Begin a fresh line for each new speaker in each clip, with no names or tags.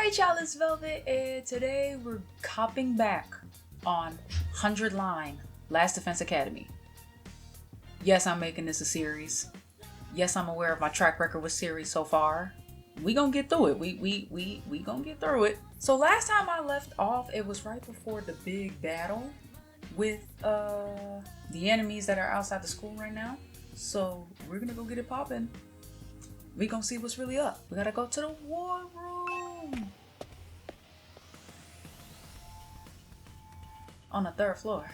Alright y'all, it's Velvet, and today we're copping back on 100 Line, Last Defense Academy. Yes, I'm making this a series. Yes, I'm aware of my track record with series so far. We gonna get through it. We gonna get through it. So last time I left off, it was right before the big battle with the enemies that are outside the school right now. So we're gonna go get it poppin'. We gonna see what's really up. We gotta go to the war room. On the third floor.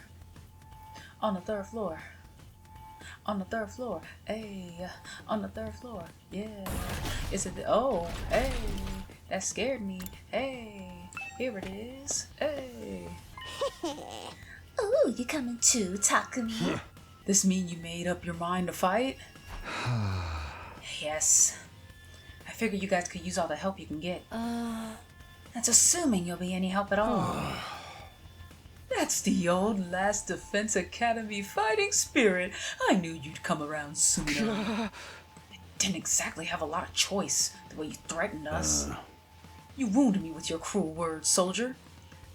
On the third floor. On the third floor. Hey, on the third floor. Yeah. Is it oh, hey. That scared me. Hey. Here it is. Hey.
Ooh, you coming to talk to me?
This mean you made up your mind to fight? Yes. I figured you guys could use all the help you can get. That's assuming you'll be any help at all. That's the old Last Defense Academy fighting spirit. I knew you'd come around sooner. Didn't exactly have a lot of choice, the way you threatened us. You wounded me with your cruel words, soldier.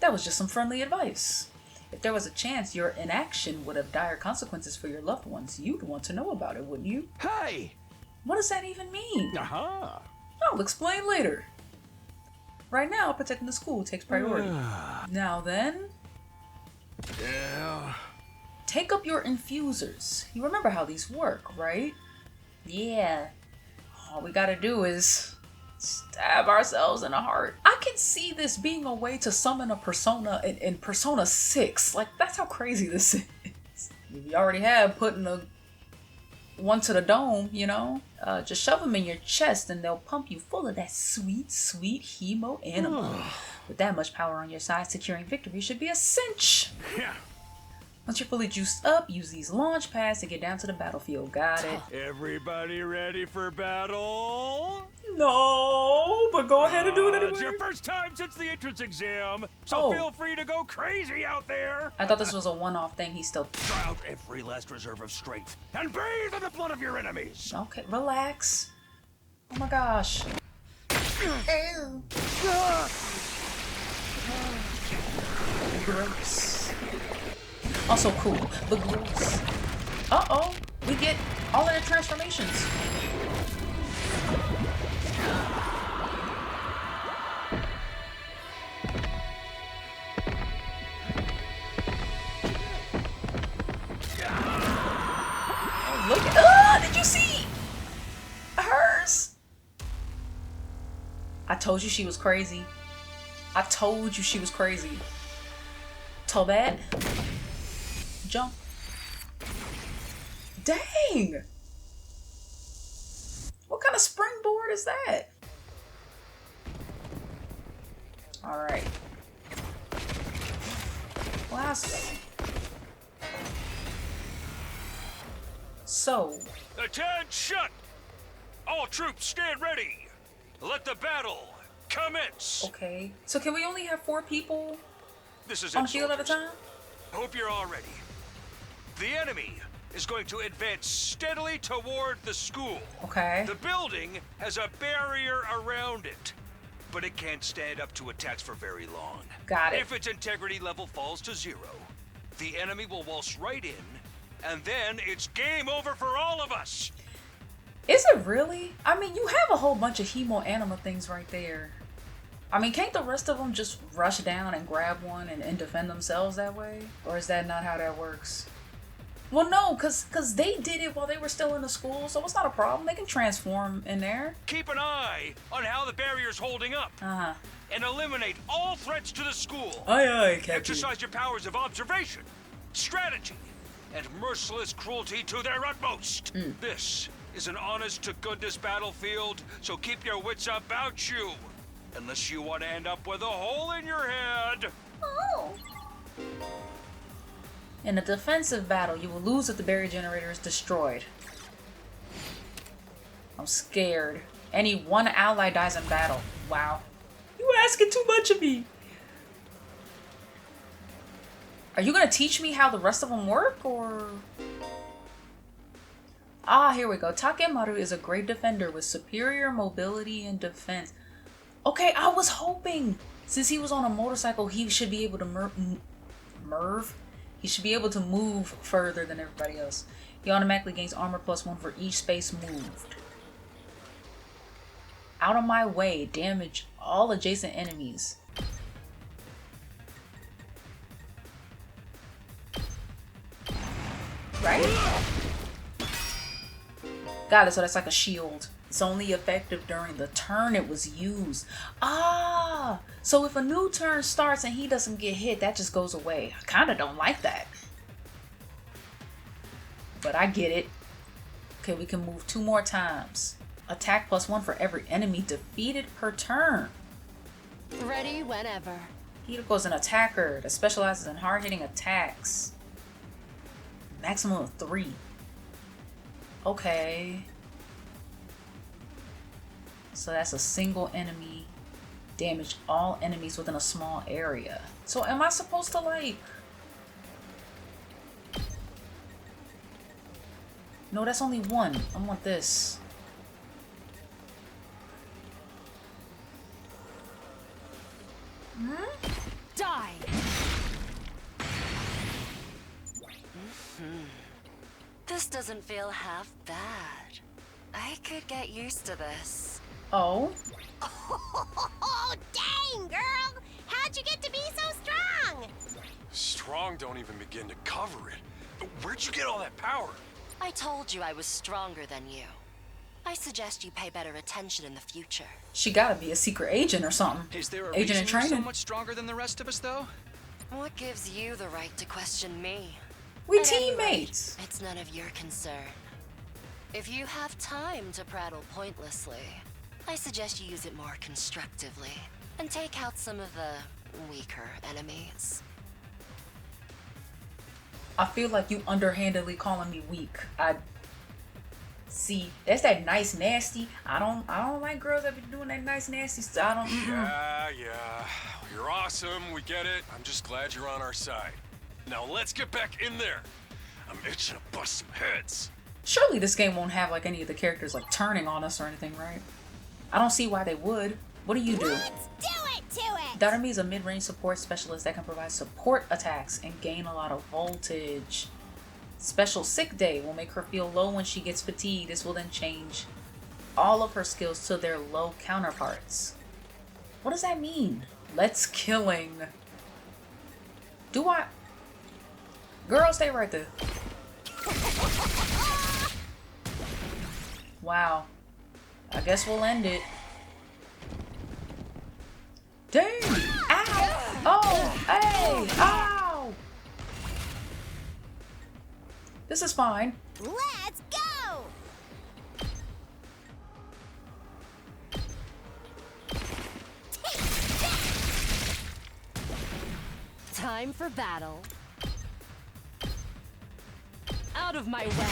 That was just some friendly advice. If there was a chance your inaction would have dire consequences for your loved ones, you'd want to know about it, wouldn't you?
Hey!
What does that even mean?
Uh-huh.
I'll explain later. Right now, protecting the school takes priority. Now then,
Yeah.
take up your infusers. You remember how these work, right? Yeah. All we gotta do is stab ourselves in the heart. I can see this being a way to summon a persona in Persona 6. Like, that's how crazy this is. We already have putting one to the dome, you know? Just shove them in your chest and they'll pump you full of that sweet, sweet hemo animal. With that much power on your side, securing victory should be a cinch.
Yeah.
Once you're fully juiced up, use these launch pads to get down to the battlefield. Got it.
Everybody ready for battle?
No, but go ahead and do it anyway.
It's your first time since the entrance exam, so feel free to go crazy out there.
I thought this was a one-off thing. He's still...
Draw out every last reserve of strength and bathe in the blood of your enemies.
Okay, relax. Oh my gosh.
Ooh.
Gross. Also cool, but gross. Uh-oh, we get all of the transformations. Oh, look at, did you see hers? I told you she was crazy. I told you she was crazy. Tobad. Jump. Dang! What kind of springboard is that? Alright. Last. So.
Attention! All troops stand ready. Let the battle commence.
Okay. So can we only have 4 people
This is
on
it,
field at a
soldiers.
time?
Hope you're all ready. The enemy is going to advance steadily toward the school.
Okay.
The building has a barrier around it, but it can't stand up to attacks for very long.
Got it.
If its integrity level falls to 0, the enemy will waltz right in, and then it's game over for all of us.
Is it really? I mean, you have a whole bunch of hemo anima things right there. I mean, can't the rest of them just rush down and grab one and defend themselves that way? Or is that not how that works? Well, no, cause they did it while they were still in the school, so it's not a problem. They can transform in there.
Keep an eye on how the barrier's holding up,
Uh-huh.
and eliminate all threats to the school.
Aye, Captain.
Exercise your powers of observation, strategy, and merciless cruelty to their utmost. This is an honest-to-goodness battlefield, so keep your wits about you. Unless you want to end up with a hole in your head.
Oh.
In a defensive battle, you will lose if the barrier generator is destroyed. I'm scared. Any one ally dies in battle. Wow. You asking too much of me. Are you gonna teach me how the rest of them work, or...? Ah, here we go. Takemaru is a great defender with superior mobility and defense. Okay, I was hoping since he was on a motorcycle, he should be able to He should be able to move further than everybody else. He automatically gains armor +1 for each space moved. Out of my way, damage all adjacent enemies. Right? Got it, so that's like a shield. It's only effective during the turn it was used. Ah! So if a new turn starts and he doesn't get hit, that just goes away. I kinda don't like that. But I get it. Okay, we can move 2 more times. Attack +1 for every enemy defeated per turn.
Ready whenever.
Hideko is an attacker that specializes in hard-hitting attacks. Maximum of 3. Okay. So that's a single enemy. Damage all enemies within a small area. So am I supposed to like... No, that's only 1. I want this.
Die. This doesn't feel half bad. I could get used to this.
Oh?
Oh, dang, girl! How'd you get to be so strong?
Strong don't even begin to cover it. Where'd you get all that power?
I told you I was stronger than you. I suggest you pay better attention in the future.
She gotta be a secret agent or something.
Is there a
Agent in
reason you're so
training.
much stronger than the rest of us, though?
What gives you the right to question me?
We
At any rate,
teammates.
it's none of your concern. If you have time to prattle pointlessly, I suggest you use it more constructively and take out some of the weaker enemies.
I feel like you underhandedly calling me weak. I see that's that nice nasty. I don't like girls that be doing that nice nasty stuff. I don't.
Yeah. You're awesome. We get it. I'm just glad you're on our side. Now let's get back in there. I'm itching to bust some heads.
Surely this game won't have like any of the characters like turning on us or anything, right? I don't see why they would. What do you do?
Let's do it to it!
Darami is a mid-range support specialist that can provide support attacks and gain a lot of voltage. Special Sick Day will make her feel low when she gets fatigued. This will then change all of her skills to their low counterparts. What does that mean? Let's killing. Do I? Girl, stay right there. Wow. I guess we'll end it. Dang! Ow! Oh! Hey! Ow! This is fine.
Let's go!
Time for battle. Out of my way.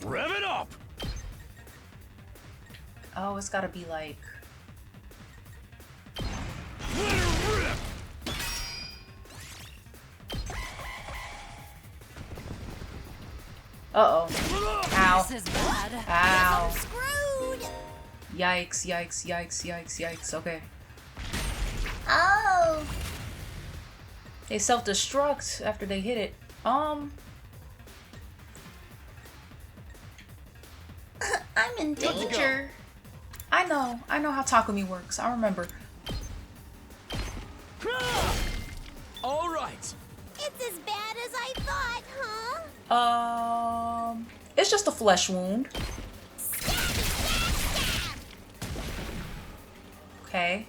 Rev it up!
Oh, it's gotta be like...
Let her rip!
Uh-oh. Ow.
This is bad.
Ow.
Screwed!
Yikes, yikes, yikes, yikes, yikes. Okay.
Oh!
They self-destruct after they hit it.
I'm in danger.
I know how Takumi works. I remember.
All right.
It's as bad as I thought, huh?
It's just a flesh wound.
Stab, stab, stab!
Okay.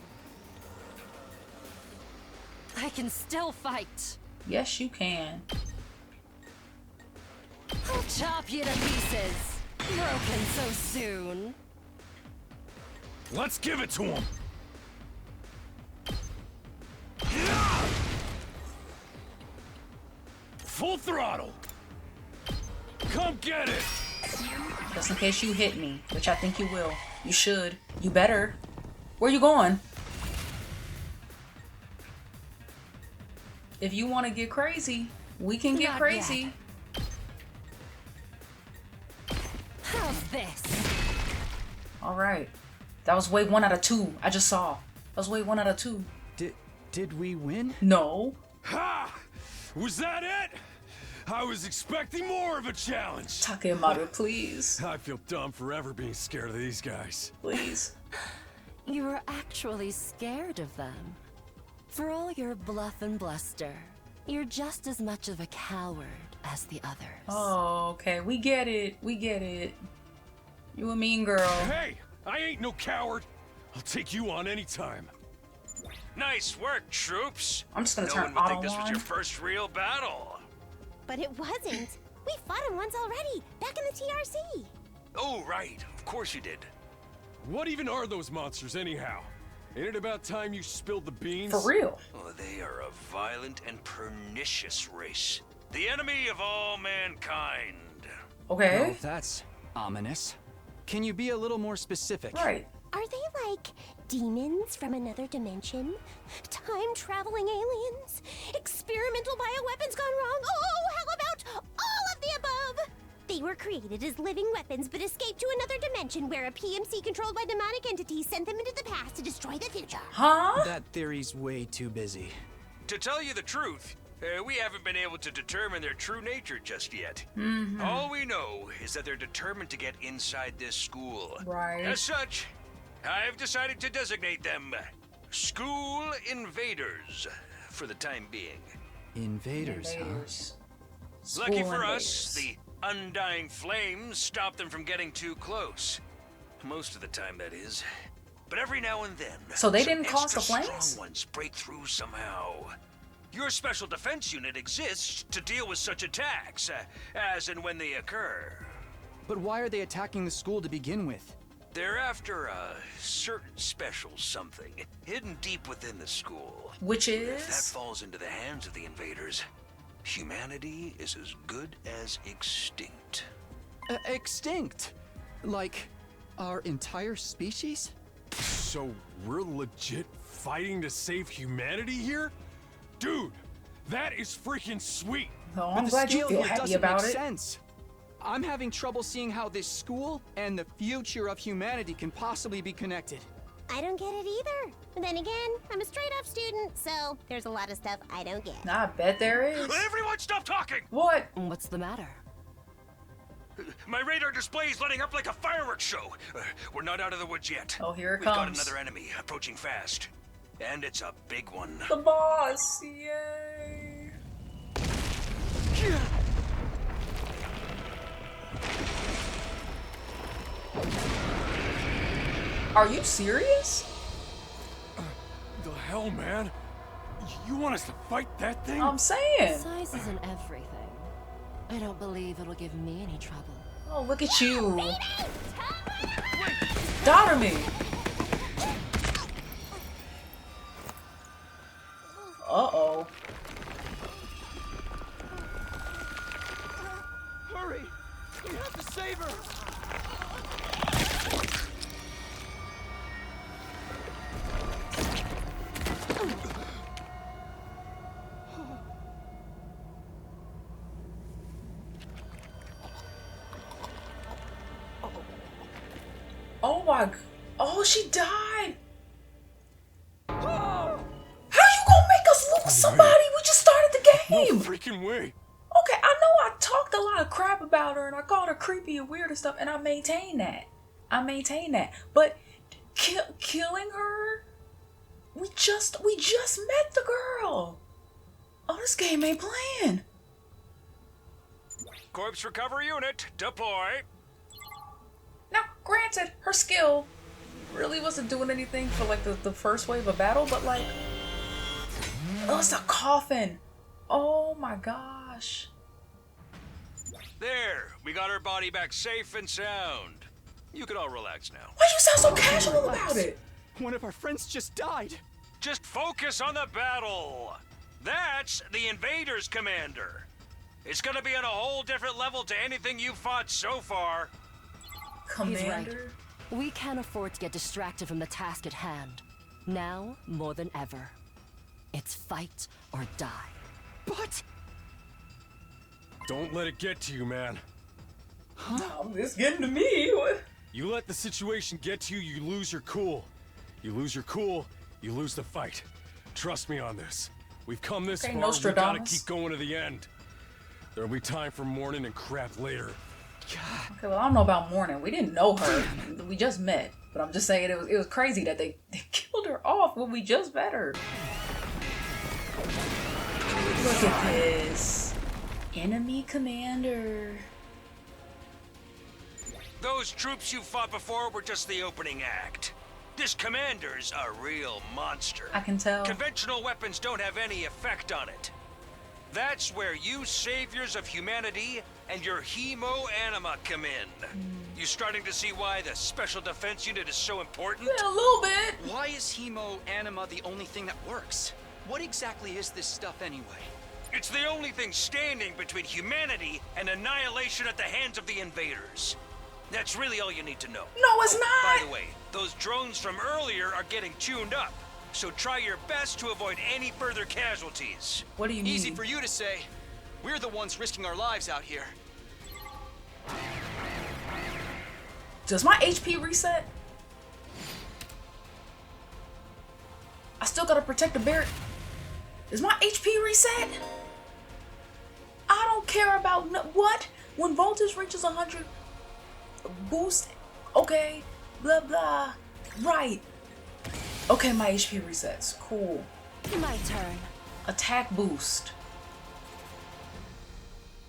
I can still fight.
Yes, you can.
I'll chop you to pieces. Broken so soon.
Let's give it to him! Full throttle! Come get it!
Just in case you hit me, which I think you will. You should. You better. Where you going? If you want to get crazy, we can get
Not
crazy.
How's this?
All right. That was wave 1 out of 2. I just saw. That was wave 1 out of 2.
Did we win?
No.
Ha! Was that it? I was expecting more of a challenge.
Takemaru, please.
I feel dumb forever being scared of these guys.
Please.
You were actually scared of them. For all your bluff and bluster, you're just as much of a coward as the others.
Oh, okay. We get it. We get it. You a mean girl.
Hey, I ain't no coward. I'll take you on anytime.
Nice work, troops.
I'm just gonna
no
turn
one would think
auto
this was
on.
your first real battle.
But it wasn't. We fought him once already, back in the TRC.
Oh, right. Of course you did.
What even are those monsters anyhow? Ain't it about time you spilled the beans?
For real.
Oh, they are a violent and pernicious race. The enemy of all mankind.
Okay.
Well, that's ominous. Can you be a little more specific?
Right.
Are they like demons from another dimension? Time-traveling aliens? Experimental bioweapons gone wrong? Oh, how about all of the above? They were created as living weapons but escaped to another dimension where a PMC controlled by demonic entities sent them into the past to destroy the future.
Huh?
That theory's way too busy.
To tell you the truth, we haven't been able to determine their true nature just yet. All we know is that they're determined to get inside this school.
Right.
As such, I've decided to designate them School Invaders for the time being.
Invaders,
Invaders.
Lucky
School
for us,
invaders.
the undying flames stop them from getting too close. Most of the time, that is. But every now and then,
So they
some
didn't cause the
extra
flames?
strong ones break through somehow. Your special defense unit exists to deal with such attacks, as and when they occur.
But why are they attacking the school to begin with?
They're after a certain special something hidden deep within the school.
Which
If that
is?
falls into the hands of the invaders, humanity is as good as extinct.
Extinct? Like, our entire species?
So we're legit fighting to save humanity here? Dude, that is freaking sweet.
Oh,
But
I'm
the
glad you
scale
feel
here
happy
doesn't
about
make
it.
sense. I'm having trouble seeing how this school and the future of humanity can possibly be connected.
I don't get it either. And then again, I'm a straight-up student, so there's a lot of stuff I don't get.
I bet there is.
Everyone stop talking!
What?
What's the matter?
My radar display is lighting up like a fireworks show. We're not out of the woods yet.
Oh, here it
We've got
comes.
another enemy approaching fast. And it's a big one.
The boss. Yay. Are you serious?
The hell, man? You want us to fight that thing?
I'm saying.
Size isn't everything. I don't believe it'll give me any trouble.
Oh, look at you. Daughter me. Uh-oh.
Hurry! We have to save her!
Oh my. Oh, she died. How you gonna make us lose somebody? We just started the
No
game.
freaking way.
Okay, I know I talked a lot of crap about her and I called her creepy and weird and stuff, and I maintain that. But killing her? We just met the girl. Oh, this game ain't playing.
Corpse recovery unit, deploy.
Now, granted, her skill really wasn't doing anything for like the first wave of battle, but like, oh, it's a coffin. Oh my gosh.
There, we got her body back safe and sound. You can all relax now.
Why you sound so casual about it?
One of our friends just died.
Just focus on the battle. That's the invaders, Commander. It's gonna be on a whole different level to anything you've fought so far.
Commander?
We can't afford to get distracted from the task at hand. Now, more than ever. It's fight or die.
But
Don't let it get to you, man.
Oh, it's getting to me. What?
You let the situation get to you, you lose your cool. You lose your cool, you lose the fight. Trust me on this. We've come this
Okay,
far, we gotta
Nostradamus.
keep going to the end. There'll be time for mourning and crap later.
Okay, well, I don't know about mourning. We didn't know her. We just met. But I'm just saying it was crazy that they killed her off when we just met her. Look at this. Enemy commander.
Those troops you fought before were just the opening act. This commander's a real monster.
I can tell.
Conventional weapons don't have any effect on it. That's where you saviors of humanity and your hemo-anima come in. You starting to see why the Special Defense Unit is so important?
Yeah, a little bit.
Why is hemo anima the only thing that works? What exactly is this stuff anyway?
It's the only thing standing between humanity and annihilation at the hands of the invaders. That's really all you need to know.
No, it's
By
not.
the way, those drones from earlier are getting tuned up, so try your best to avoid any further casualties.
What do you mean?
Easy for you to say. We're the ones risking our lives out here.
Does my HP reset? I still gotta protect the barrack. Is my HP reset? I don't care about what? When voltage reaches 100, boost. Okay, blah blah. Right. Okay, my HP resets. Cool.
My turn.
Attack boost.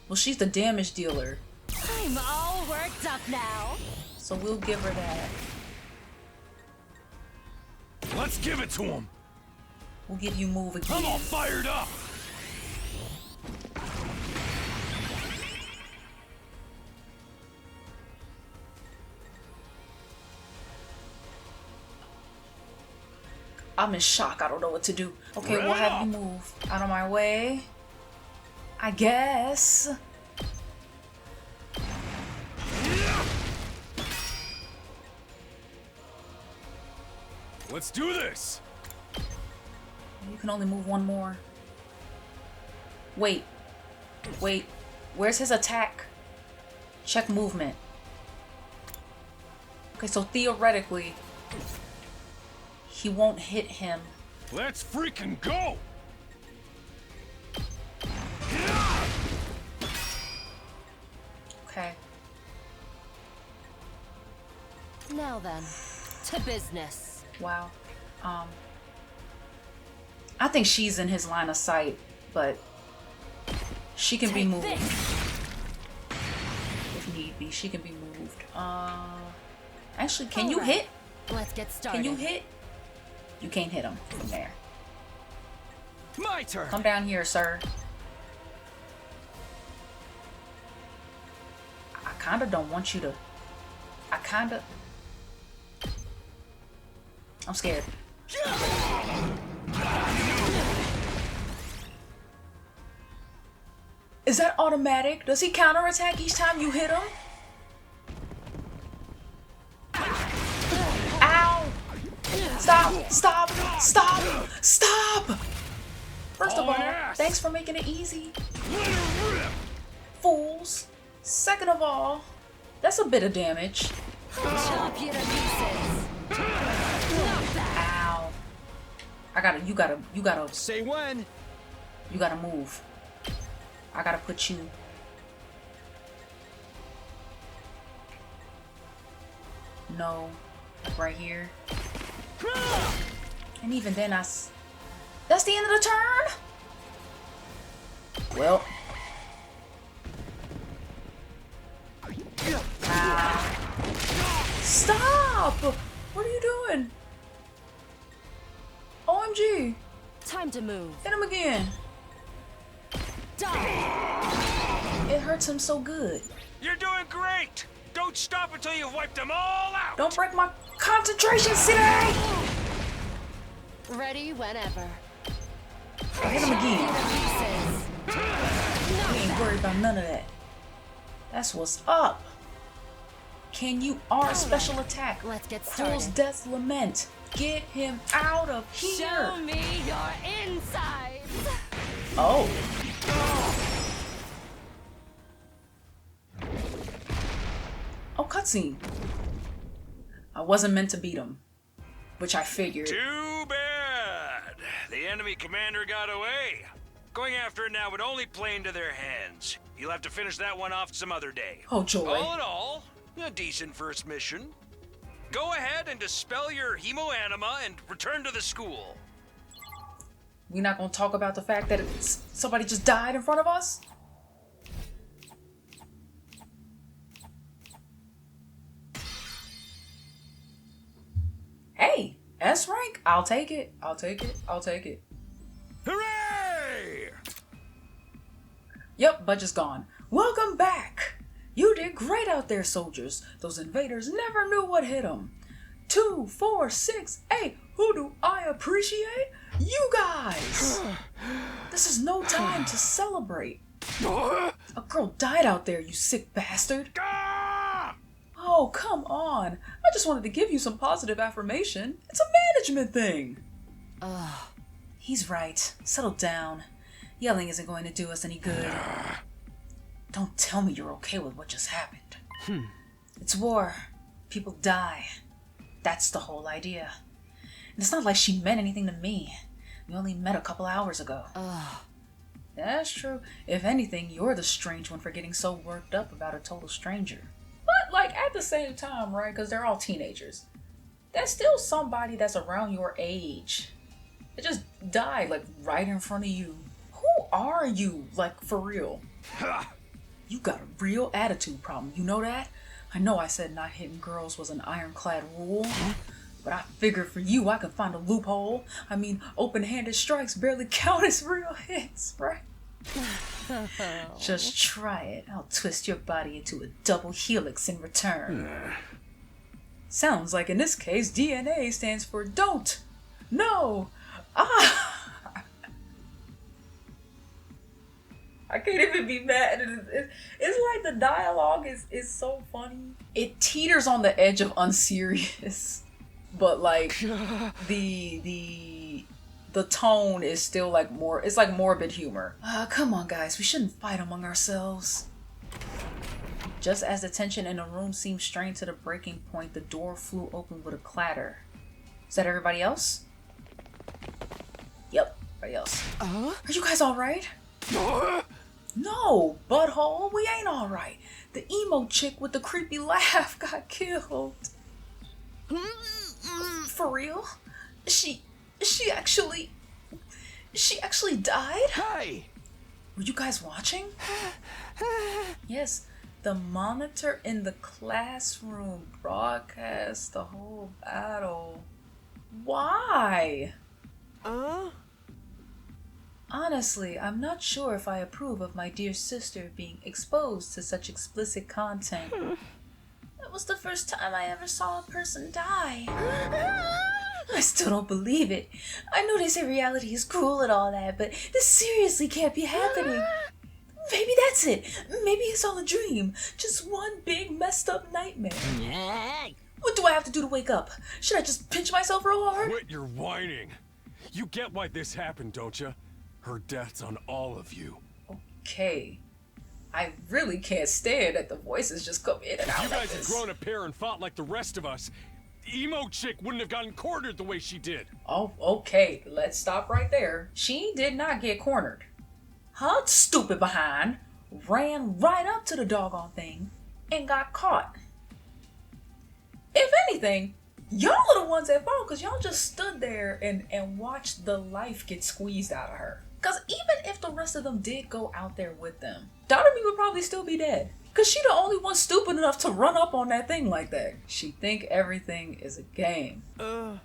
Well, she's the damage dealer,
I'm all worked up now.
so we'll give her that.
Let's give it to him.
We'll give you move again.
I'm all fired up.
I'm in shock. I don't know what to do. Okay, we'll
Right
have
up.
you move out of my way. I guess.
Let's do this.
You can only move one more. Wait. Wait. Where's his attack? Check movement. Okay, so theoretically, he won't hit him.
Let's freaking go.
Okay.
Now then, to business.
Wow. I think she's in his line of sight, but she can be
Take
moved.
this.
If need be, she can be moved. Actually, can you
Alright.
hit?
Let's get started.
Can you hit? You can't hit him from there.
My turn.
Come down here, sir. I kinda don't want you to. I'm scared. Is that automatic? Does he counterattack each time you hit him? Ow! Stop! Stop! Stop! Stop! First of all, thanks for making it easy. Fools. Second of all, that's a bit of damage.
Chop you to pieces.
Ow. You gotta
Say when.
move. I gotta put you. No. Like right here. And even then that's the end of the turn? Well. Stop! What are you doing? OMG.
Time to move.
Hit him again.
Die.
It hurts him so good.
You're doing great! Don't stop until you've wiped them all out!
Don't break my concentration, City!
Ready whenever.
Hit him again.
Pieces.
We ain't worried about none of that. That's what's up. Can you special attack?
Let's get
Cruel's
started.
Death Lament. Get him out of here.
Show me your insides.
Oh. Oh, cutscene. wasn't meant to beat him. Which I figured.
Too bad. The enemy commander got away. Going after it now would only play into their hands. You'll have to finish that one off some other day.
Oh, joy.
All in all, a decent first mission. Go ahead and dispel your hemoanima and return to the school.
We not gonna talk about the fact that somebody just died in front of us? Hey, S rank? I'll take it. I'll take it. I'll take it.
Hooray!
Yep, budget's gone. Welcome back. You did great out there, soldiers. Those invaders never knew what hit them. 2, 4, 6, 8. Who do I appreciate? You guys. This is no time to celebrate. A girl died out there, you sick bastard. Oh, come on. I just wanted to give you some positive affirmation. It's a management thing. He's right. Settle down. Yelling isn't going to do us any good. Don't tell me you're okay with what just happened. It's war. People die. That's the whole idea. And it's not like she meant anything to me. We only met a couple hours ago. That's true. If anything, you're the strange one for getting so worked up about a total stranger. But, like, at the same time, right? Because they're all teenagers. That's still somebody that's around your age. It just died, like, right in front of you. Who are you? Like, for real. You got a real attitude problem. You know that? I know I said not hitting girls was an ironclad rule. But I figured for you, I could find a loophole. I mean, open-handed strikes barely count as real hits, right? Just try it. I'll twist your body into a double helix in return. Sounds like in this case, DNA stands for don't. No. I can't even be mad. It's like the dialogue is so funny. It teeters on the edge of unserious. But like the tone is still like more, it's like morbid humor. Come on guys, we shouldn't fight among ourselves. Just as the tension in the room seemed strained to the breaking point, the door flew open with a clatter. Is that everybody else? Yep, everybody else. Are you guys alright? No, butthole, we ain't alright. The emo chick with the creepy laugh got killed. For real? She actually died?
Hey!
Were you guys watching? Yes, the monitor in the classroom broadcast the whole battle. Why? Honestly, I'm not sure if I approve of my dear sister being exposed to such explicit content. That was the first time I ever saw a person die. I still don't believe it. I know they say reality is cruel and all that, but this seriously can't be happening. Maybe that's it. Maybe it's all a dream. Just one big messed up nightmare. What do I have to do to wake up? Should I just pinch myself real hard?
Quit your whining. You get why this happened, don't you? Her death's on all of you.
Okay. I really can't stand that the voices just come in and out
If you
like
guys had
this.
grown a pair and fought like the rest of us, emo chick wouldn't have gotten cornered the way she did.
Oh, okay. Let's stop right there. She did not get cornered. Her stupid behind ran right up to the doggone thing and got caught. If anything, y'all are the ones at fault because y'all just stood there and watched the life get squeezed out of her. Because even if the rest of them did go out there with them, Daughter Me would probably still be dead. Because she the only one stupid enough to run up on that thing like that. She think everything is a game. You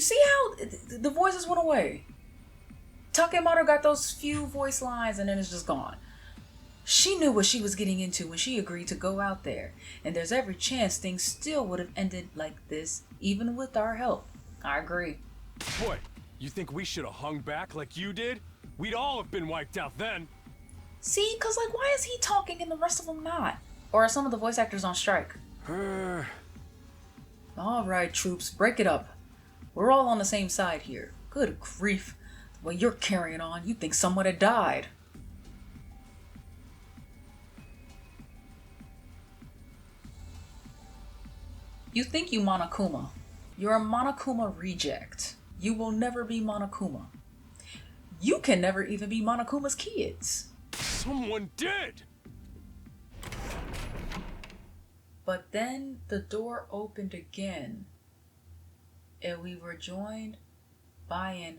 see how the voices went away? Takemoto got those few voice lines and then it's just gone. She knew what she was getting into when she agreed to go out there. And there's every chance things still would have ended like this, even with our help. I agree.
Boy, you think we should have hung back like you did? We'd all have been wiped out then.
See, because like, why is he talking and the rest of them not? Or are some of the voice actors on strike? Alright, troops, break it up. We're all on the same side here. Good grief. The way you're carrying on, you think someone had died. You think you Monokuma. You're a Monokuma reject. You will never be Monokuma. You can never even be Monokuma's kids.
Someone did!
But then the door opened again, and we were joined by an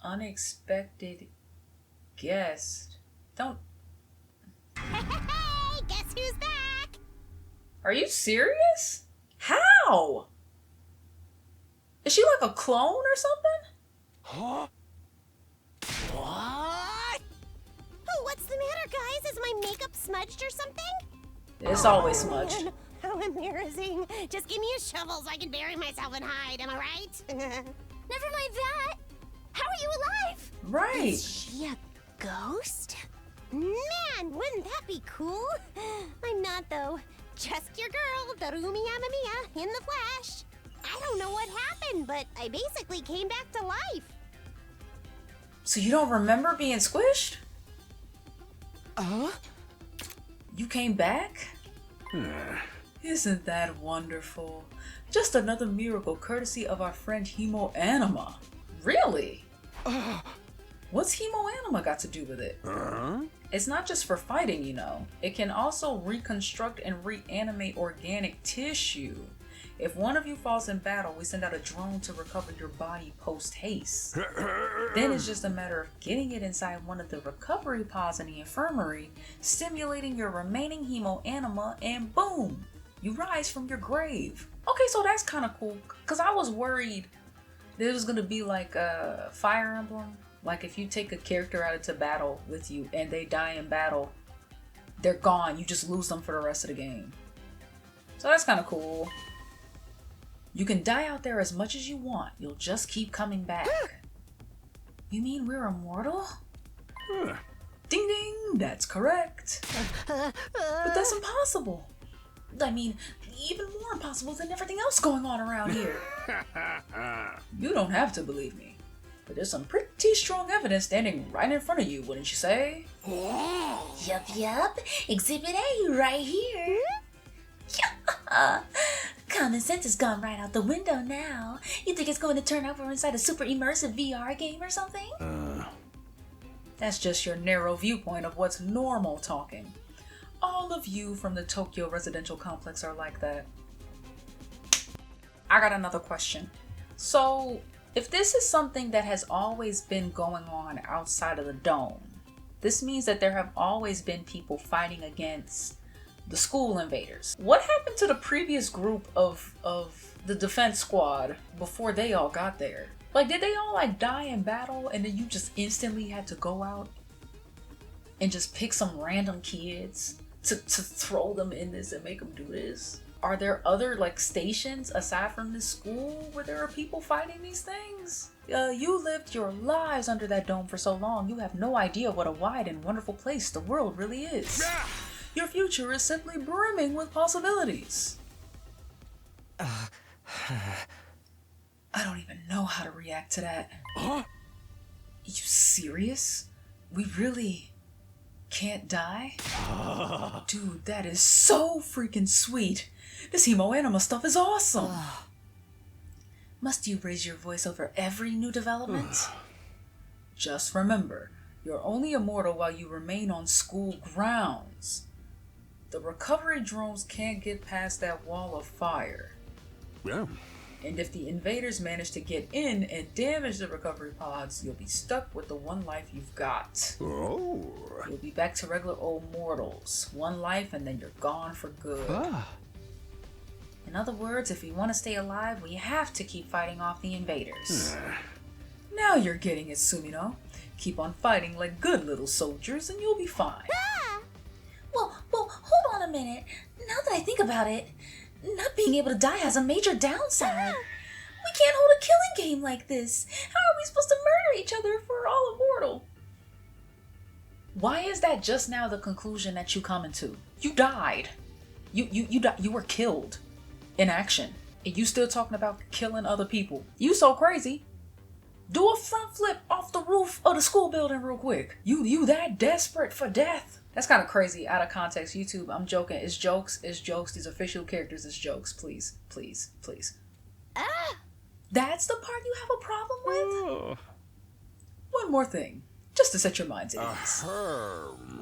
unexpected guest. Don't...
Hey, guess who's back?
Are you serious? How? Is she like a clone or something?
Huh?
What? Oh, what's the matter, guys? Is my makeup smudged or something?
It's always smudged.
Man, how embarrassing. Just give me a shovel so I can bury myself and hide, am I right? Never mind that. How are you alive?
Right.
Is she a ghost? Man, wouldn't that be cool? I'm not, though. Just your girl, Darumi Amamiya, in the flesh. I don't know what happened, but I basically came back to life.
So you don't remember being squished? You came back? Isn't that wonderful? Just another miracle courtesy of our friend Hemo Anima. Really? What's Hemo Anima got to do with it? It's not just for fighting, you know. It can also reconstruct and reanimate organic tissue. If one of you falls in battle, we send out a drone to recover your body post-haste. Then it's just a matter of getting it inside one of the recovery pods in the infirmary, stimulating your remaining hemo anima, and boom! You rise from your grave. Okay, so that's kind of cool, because I was worried that it was going to be like a Fire Emblem. Like if you take a character out into battle with you and they die in battle, they're gone. You just lose them for the rest of the game. So that's kind of cool. You can die out there as much as you want. You'll just keep coming back. You mean we're immortal? Ding ding, that's correct. But that's impossible. I mean, even more impossible than everything else going on around here. You don't have to believe me. But there's some pretty strong evidence standing right in front of you, wouldn't you say?
Yup. Exhibit A right here. Common sense has gone right out the window now. You think it's going to turn out we're inside a super immersive VR game or something?
That's just your narrow viewpoint of what's normal talking. All of you from the Tokyo residential complex are like that. I got another question. So, if this is something that has always been going on outside of the dome, this means that there have always been people fighting against the school invaders. What happened to the previous group of the defense squad before they all got there? Like, did they all like die in battle and then you just instantly had to go out and just pick some random kids to throw them in this and make them do this? Are there other like stations aside from this school where there are people fighting these things? You lived your lives under that dome for so long, you have no idea what a wide and wonderful place the world really is. Your future is simply brimming with possibilities. I don't even know how to react to that. You serious? We really can't die? Dude, that is so freaking sweet. This Hemo Anima stuff is awesome. Must you raise your voice over every new development? Just remember, you're only immortal while you remain on school grounds. The recovery drones can't get past that wall of fire.
Yeah.
And if the invaders manage to get in and damage the recovery pods, you'll be stuck with the one life you've got.
Oh.
You'll be back to regular old mortals. One life and then you're gone for good. In other words, if we want to stay alive, we have to keep fighting off the invaders. Now you're getting it, Sumino. Keep on fighting like good little soldiers and you'll be fine.
Well, hold on a minute. Now that I think about it, not being able to die has a major downside. We can't hold a killing game like this. How are we supposed to murder each other if we're all immortal?
Why is that just now the conclusion that you come into? You died. You were killed in action. And you still talking about killing other people. You so crazy. Do a front flip off the roof of the school building real quick. You that desperate for death? That's kind of crazy. Out of context. YouTube, I'm joking. It's jokes. It's jokes. These official characters is jokes. Please. Please. Please.
Ah!
That's the part you have a problem with? One more thing. Just to set your minds at ease.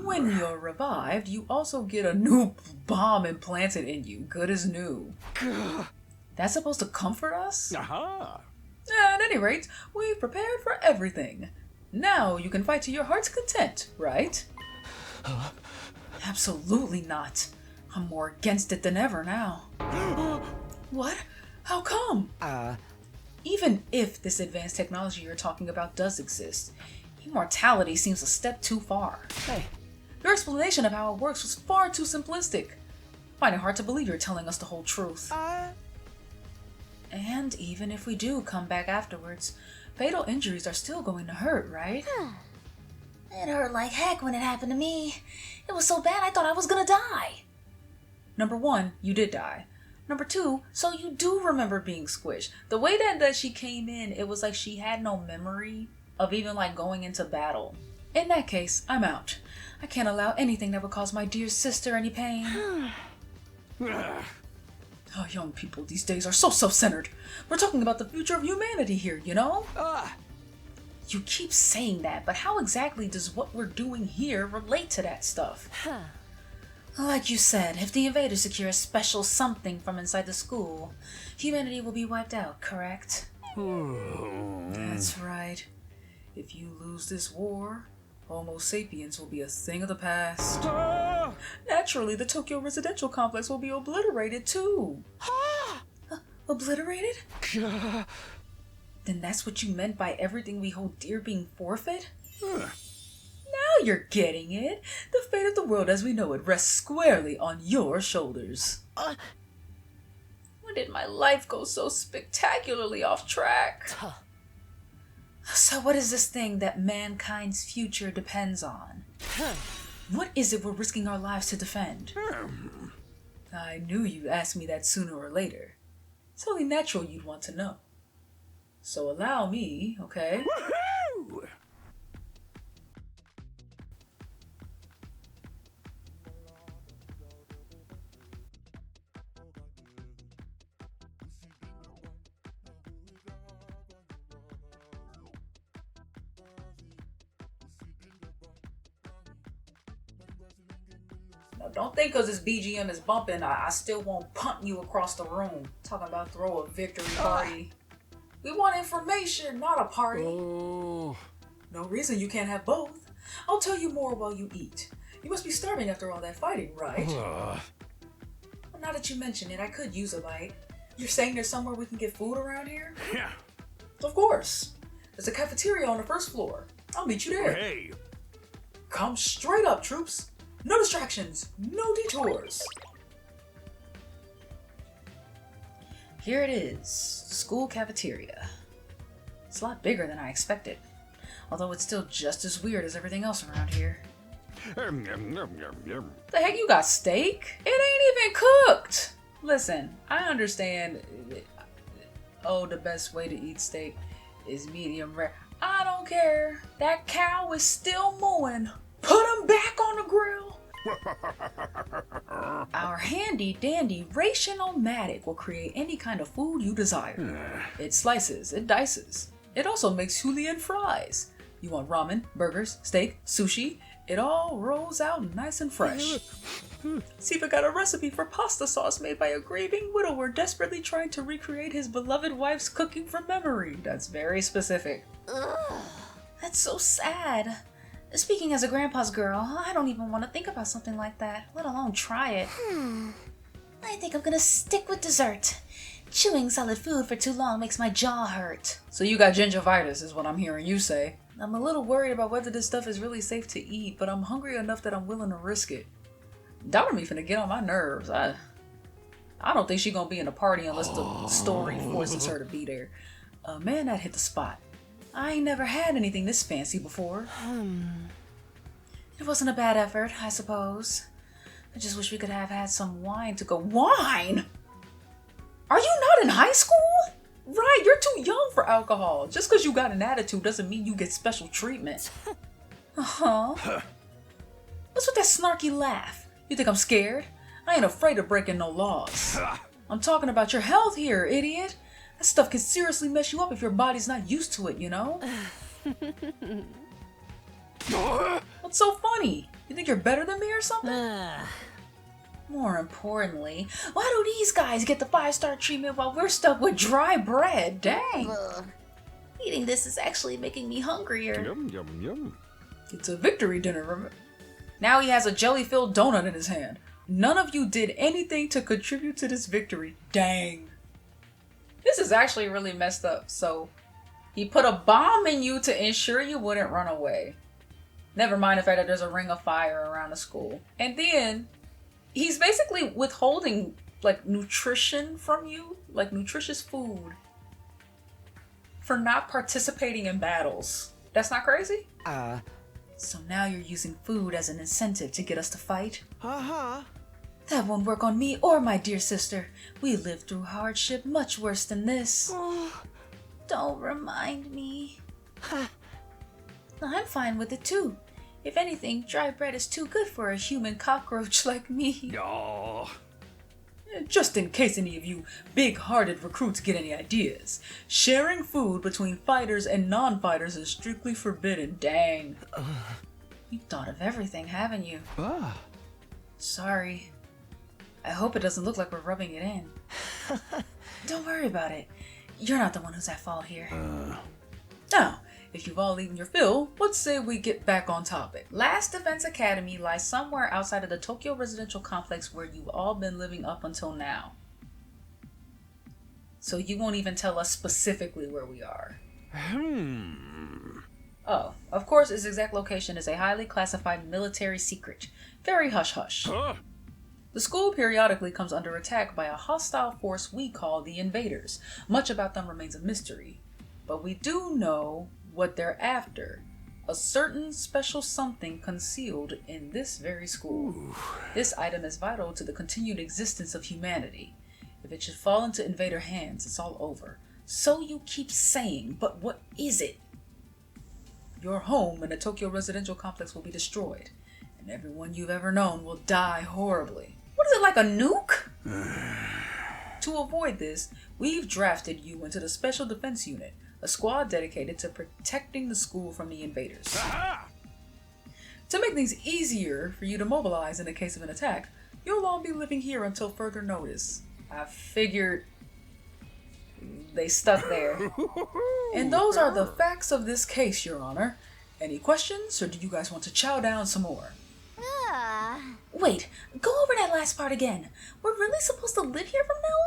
When you're revived, you also get a new bomb implanted in you. Good as new. That's supposed to comfort us? At any rate, we've prepared for everything. Now you can fight to your heart's content, right? Absolutely not. I'm more against it than ever now. What? How come? Even if this advanced technology you're talking about does exist, immortality seems a step too far.
Hey.
Your explanation of how it works was far too simplistic. I find it hard to believe you're telling us the whole truth. And even if we do come back afterwards, fatal injuries are still going to hurt, right?
It hurt like heck when it happened to me. It was so bad I thought I was gonna die.
Number one, you did die. Number two, so you do remember being squished. The way that she came in, it was like she had no memory of even like going into battle. In that case, I'm out. I can't allow anything that would cause my dear sister any pain. Oh, young people these days are so self-centered. We're talking about the future of humanity here, you know? You keep saying that, but how exactly does what we're doing here relate to that stuff? Like you said, if the invaders secure a special something from inside the school, humanity will be wiped out, correct? That's right. If you lose this war, Homo sapiens will be a thing of the past. Naturally, the Tokyo residential complex will be obliterated too. Obliterated? Then that's what you meant by everything we hold dear being forfeit? Now you're getting it. The fate of the world as we know it rests squarely on your shoulders. When did my life go so spectacularly off track? So what is this thing that mankind's future depends on? What is it we're risking our lives to defend? I knew you'd ask me that sooner or later. It's only natural you'd want to know. So allow me, okay?
Woohoo!
Now, don't think because this BGM is bumping, I still won't punt you across the room. Talking about throw a victory party. We want information, not a party. No reason you can't have both. I'll tell you more while you eat. You must be starving after all that fighting, right? Well, now that you mention it, I could use a bite. You're saying there's somewhere we can get food around here?
Yeah.
Of course. There's a cafeteria on the first floor. I'll meet you there.
Hey.
Come straight up, troops. No distractions, no detours. Here it is, school cafeteria. It's a lot bigger than I expected, although it's still just as weird as everything else around here. The heck, you got steak? It ain't even cooked! Listen, I understand, the best way to eat steak is medium rare. I don't care. That cow is still mooing. Put him back on the grill. Our handy dandy ration-o-matic will create any kind of food you desire. It slices, it dices. It also makes julienne fries. You want ramen, burgers, steak, sushi? It all rolls out nice and fresh. Siva got a recipe for pasta sauce made by a grieving widower desperately trying to recreate his beloved wife's cooking from memory. That's very specific. That's so sad. Speaking as a grandpa's girl, I don't even want to think about something like that, let alone try it.
I think I'm gonna stick with dessert. Chewing solid food for too long makes my jaw hurt.
So you got gingivitis is what I'm hearing you say. I'm a little worried about whether this stuff is really safe to eat, but I'm hungry enough that I'm willing to risk it. Daughter me finna get on my nerves. I don't think she gonna be in a party unless the story forces her to be there. Man, that hit the spot. I ain't never had anything this fancy before.
It wasn't a bad effort, I suppose. I just wish we could have had some wine to go.
Wine? Are you not in high school? Right, you're too young for alcohol. Just because you got an attitude doesn't mean you get special treatment. What's with that snarky laugh? You think I'm scared? I ain't afraid of breaking no laws. I'm talking about your health here, idiot. That stuff can seriously mess you up if your body's not used to it, you know? What's so funny? You think you're better than me or something? More importantly, why do these guys get the 5-star treatment while we're stuck with dry bread? Dang. Eating this is actually making me hungrier.
Yum, yum, yum.
It's a victory dinner, remember? Now he has a jelly-filled donut in his hand. None of you did anything to contribute to this victory. Dang. This is actually really messed up. So, he put a bomb in you to ensure you wouldn't run away. Never mind the fact that there's a ring of fire around the school. And then, he's basically withholding, like, nutrition from you. Like, nutritious food. For not participating in battles. That's not crazy? So now you're using food as an incentive to get us to fight? That won't work on me or my dear sister. We lived through hardship much worse than this. Don't remind me. I'm fine with it too. If anything, dry bread is too good for a human cockroach like me.
Aw.
Just in case any of you big-hearted recruits get any ideas, sharing food between fighters and non-fighters is strictly forbidden. Dang. You thought of everything, haven't you? Sorry. I hope it doesn't look like we're rubbing it in. Don't worry about it. You're not the one who's at fault here. Now, if you've all eaten your fill, let's say we get back on topic. Last Defense Academy lies somewhere outside of the Tokyo residential complex where you've all been living up until now. So you won't even tell us specifically where we are. Oh, of course its exact location is a highly classified military secret. Very hush-hush. The school periodically comes under attack by a hostile force we call the Invaders. Much about them remains a mystery. But we do know what they're after. A certain special something concealed in this very school. This item is vital to the continued existence of humanity. If it should fall into invader hands, it's all over. So you keep saying, but what is it? Your home in the Tokyo residential complex will be destroyed, and everyone you've ever known will die horribly. What is it, like a nuke? To avoid this, we've drafted you into the Special Defense Unit, a squad dedicated to protecting the school from the invaders. To make things easier for you to mobilize in the case of an attack, you'll all be living here until further notice. I figured they stuck there. And those are the facts of this case, Your Honor. Any questions, or do you guys want to chow down some more? Wait, go over that last part again. We're really supposed to live here from now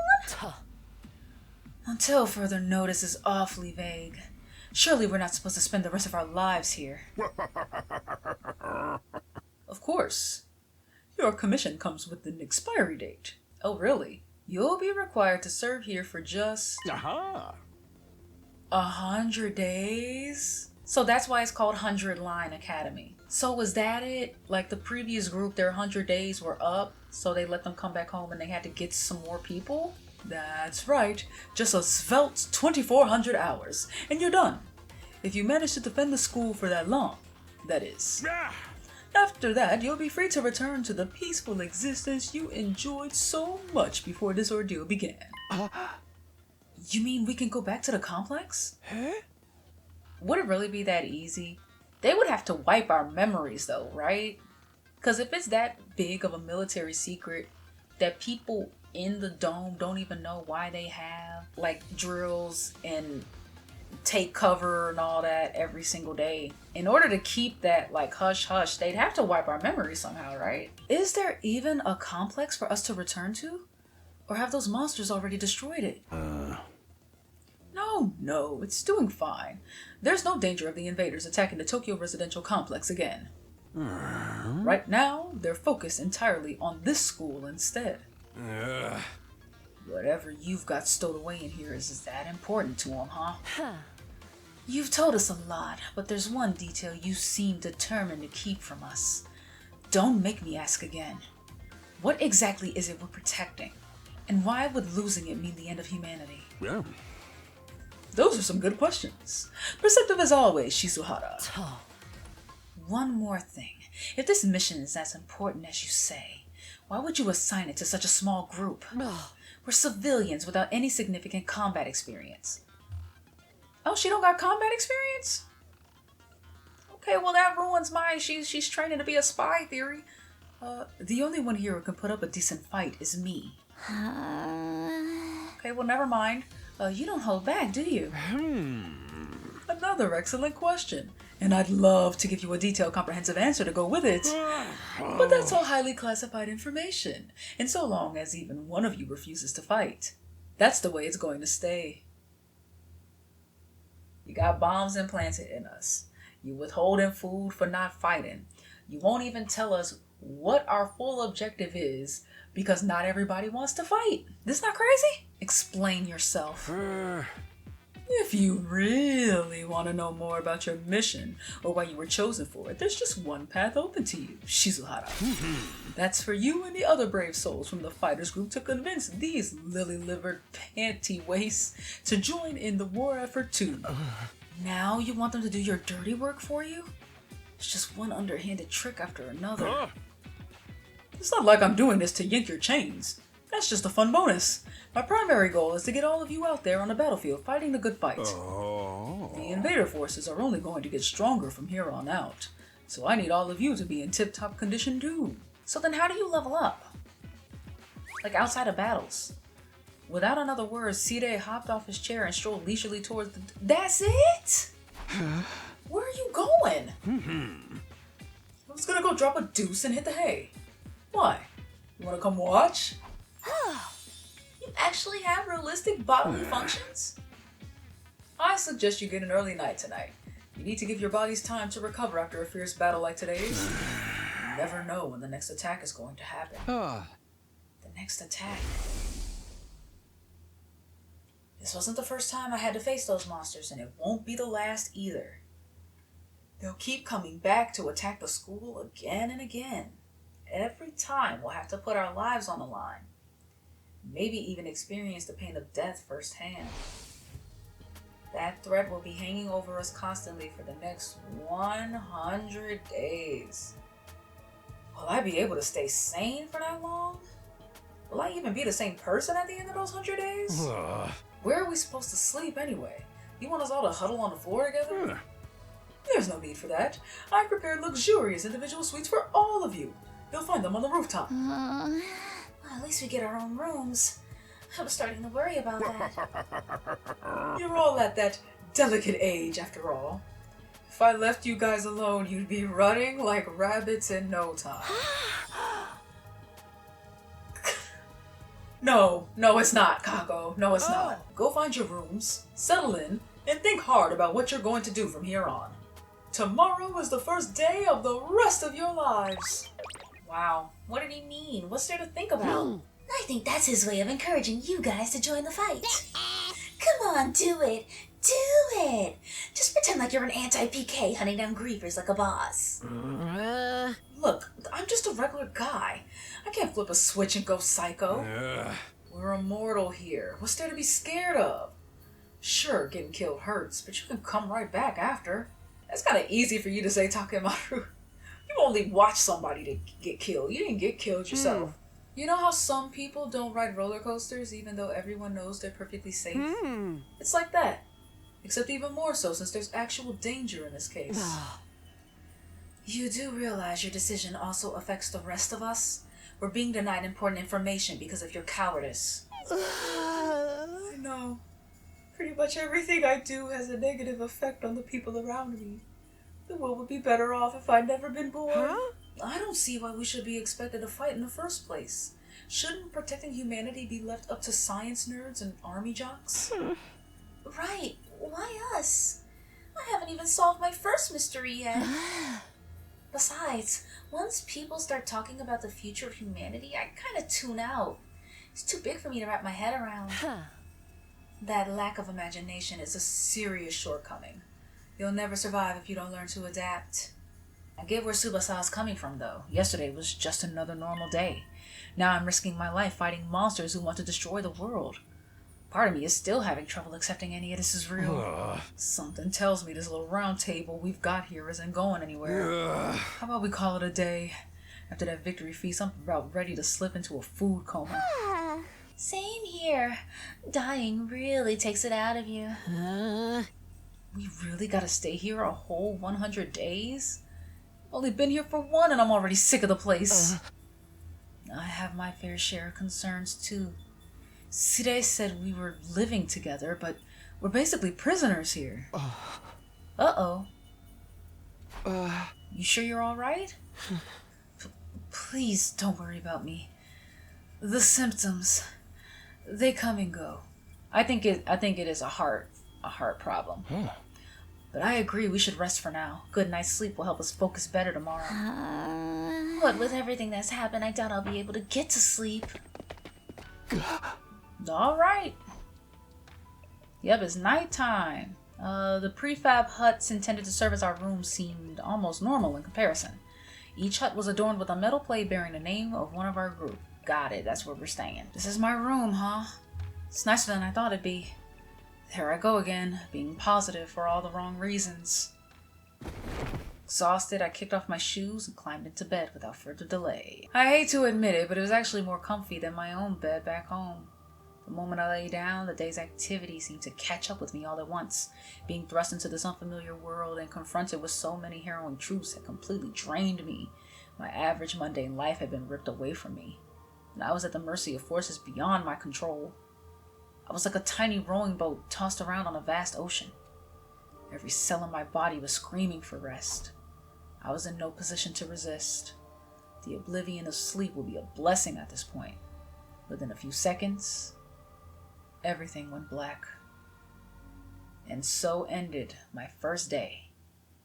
on? Until further notice is awfully vague. Surely we're not supposed to spend the rest of our lives here. Of course. Your commission comes with an expiry date. Oh, really? You'll be required to serve here for just 100 days? So that's why it's called 100 Line Academy. So was that it? Like the previous group, their 100 days were up, so they let them come back home and they had to get some more people? That's right. Just a svelte 2,400 hours, and you're done. If you manage to defend the school for that long, that is. After that, you'll be free to return to the peaceful existence you enjoyed so much before this ordeal began. You mean we can go back to the complex? Would it really be that easy? They would have to wipe our memories though, right? Because if it's that big of a military secret that people in the dome don't even know why they have like drills and take cover and all that every single day, in order to keep that like hush hush, they'd have to wipe our memories somehow, right? Is there even a complex for us to return to? Or have those monsters already destroyed it? No, it's doing fine. There's no danger of the invaders attacking the Tokyo residential complex again. Right now, they're focused entirely on this school instead. Whatever you've got stowed away in here is that important to them, huh? You've told us a lot, but there's one detail you seem determined to keep from us. Don't make me ask again. What exactly is it we're protecting? And why would losing it mean the end of humanity? Those are some good questions. Perceptive as always, Shizuhara. One more thing. If this mission is as important as you say, why would you assign it to such a small group? We're civilians without any significant combat experience. Oh, she don't got combat experience? Okay, well that ruins my she's training to be a spy theory. The only one here who can put up a decent fight is me. Okay, well never mind. You don't hold back, do you? Another excellent question. And I'd love to give you a detailed, comprehensive answer to go with it. But that's all highly classified information. And so long as even one of you refuses to fight, that's the way it's going to stay. You got bombs implanted in us. You withholding food for not fighting. You won't even tell us what our full objective is because not everybody wants to fight. This not crazy? Explain yourself. If you really want to know more about your mission or why you were chosen for it, there's just one path open to you, Shizuhara. That's for you and the other brave souls from the fighters group to convince these lily-livered panty wastes to join in the war effort too. Now you want them to do your dirty work for you? It's just one underhanded trick after another. It's not like I'm doing this to yank your chains. That's just a fun bonus. My primary goal is to get all of you out there on the battlefield fighting the good fight. The invader forces are only going to get stronger from here on out, so I need all of you to be in tip-top condition too. So then how do you level up? Like outside of battles? Without another word, Side hopped off his chair and strolled leisurely towards the... That's it? Where are you going? I was gonna go drop a deuce and hit the hay. Why? You wanna come watch? You actually have realistic bodily functions? I suggest you get an early night tonight. You need to give your bodies time to recover after a fierce battle like today's. You never know when the next attack is going to happen. The next attack. This wasn't the first time I had to face those monsters, and it won't be the last either. They'll keep coming back to attack the school again and again. Every time we'll have to put our lives on the line. Maybe even experience the pain of death firsthand. That threat will be hanging over us constantly for the next 100 days. Will I be able to stay sane for that long? Will I even be the same person at the end of those 100 days? Where are we supposed to sleep anyway? You want us all to huddle on the floor together? There's no need for that. I prepared luxurious individual suites for all of you. You'll find them on the rooftop.
Well, at least we get our own rooms. I was starting to worry about that.
You're all at that delicate age, after all. If I left you guys alone, you'd be running like rabbits in no time. No, it's not, Kako. No, it's not. Go find your rooms, settle in, and think hard about what you're going to do from here on. Tomorrow is the first day of the rest of your lives. Wow, what did he mean? What's there to think about?
I think that's his way of encouraging you guys to join the fight. Come on, do it. Do it. Just pretend like you're an anti-PK hunting down griefers like a boss.
Look, I'm just a regular guy. I can't flip a switch and go psycho. We're immortal here. What's there to be scared of? Sure, getting killed hurts, but you can come right back after. That's kind of easy for you to say, Takemaru. You only watch somebody to get killed. You didn't get killed yourself. You know how some people don't ride roller coasters even though everyone knows they're perfectly safe? It's like that. Except even more so since there's actual danger in this case. You do realize your decision also affects the rest of us? We're being denied important information because of your cowardice. I know. Pretty much everything I do has a negative effect on the people around me. The world would be better off if I'd never been born. I don't see why we should be expected to fight in the first place. Shouldn't protecting humanity be left up to science nerds and army jocks?
Right. Why us? I haven't even solved my first mystery yet. Besides, once people start talking about the future of humanity, I kind of tune out. It's too big for me to wrap my head around.
That lack of imagination is a serious shortcoming. You'll never survive if you don't learn to adapt. I get where Tsubasa's coming from, though. Yesterday was just another normal day. Now I'm risking my life fighting monsters who want to destroy the world. Part of me is still having trouble accepting any of this is real. Something tells me this little round table we've got here isn't going anywhere. How about we call it a day? After that victory feast, I'm about ready to slip into a food coma.
Same here. Dying really takes it out of you.
We really gotta stay here a whole 100 days? I've only been here for one and I'm already sick of the place. I have my fair share of concerns too. Sire said we were living together, but we're basically prisoners here. Uh-oh. You sure you're alright? Please don't worry about me. The symptoms, they come and go. I think it is a heart problem. But I agree we should rest for now. Good night's sleep will help us focus better tomorrow.
But with everything that's happened, I doubt I'll be able to get to sleep.
Alright. Yep, it's nighttime. The prefab huts intended to serve as our rooms seemed almost normal in comparison. Each hut was adorned with a metal plate bearing the name of one of our group. Got it, that's where we're staying. This is my room, huh? It's nicer than I thought it'd be. There I go again, being positive for all the wrong reasons. Exhausted, I kicked off my shoes and climbed into bed without further delay. I hate to admit it, but it was actually more comfy than my own bed back home. The moment I lay down, the day's activity seemed to catch up with me all at once. Being thrust into this unfamiliar world and confronted with so many harrowing truths had completely drained me. My average mundane life had been ripped away from me, and I was at the mercy of forces beyond my control. I was like a tiny rowing boat tossed around on a vast ocean. Every cell in my body was screaming for rest. I was in no position to resist. The oblivion of sleep would be a blessing at this point. Within a few seconds, everything went black. And so ended my first day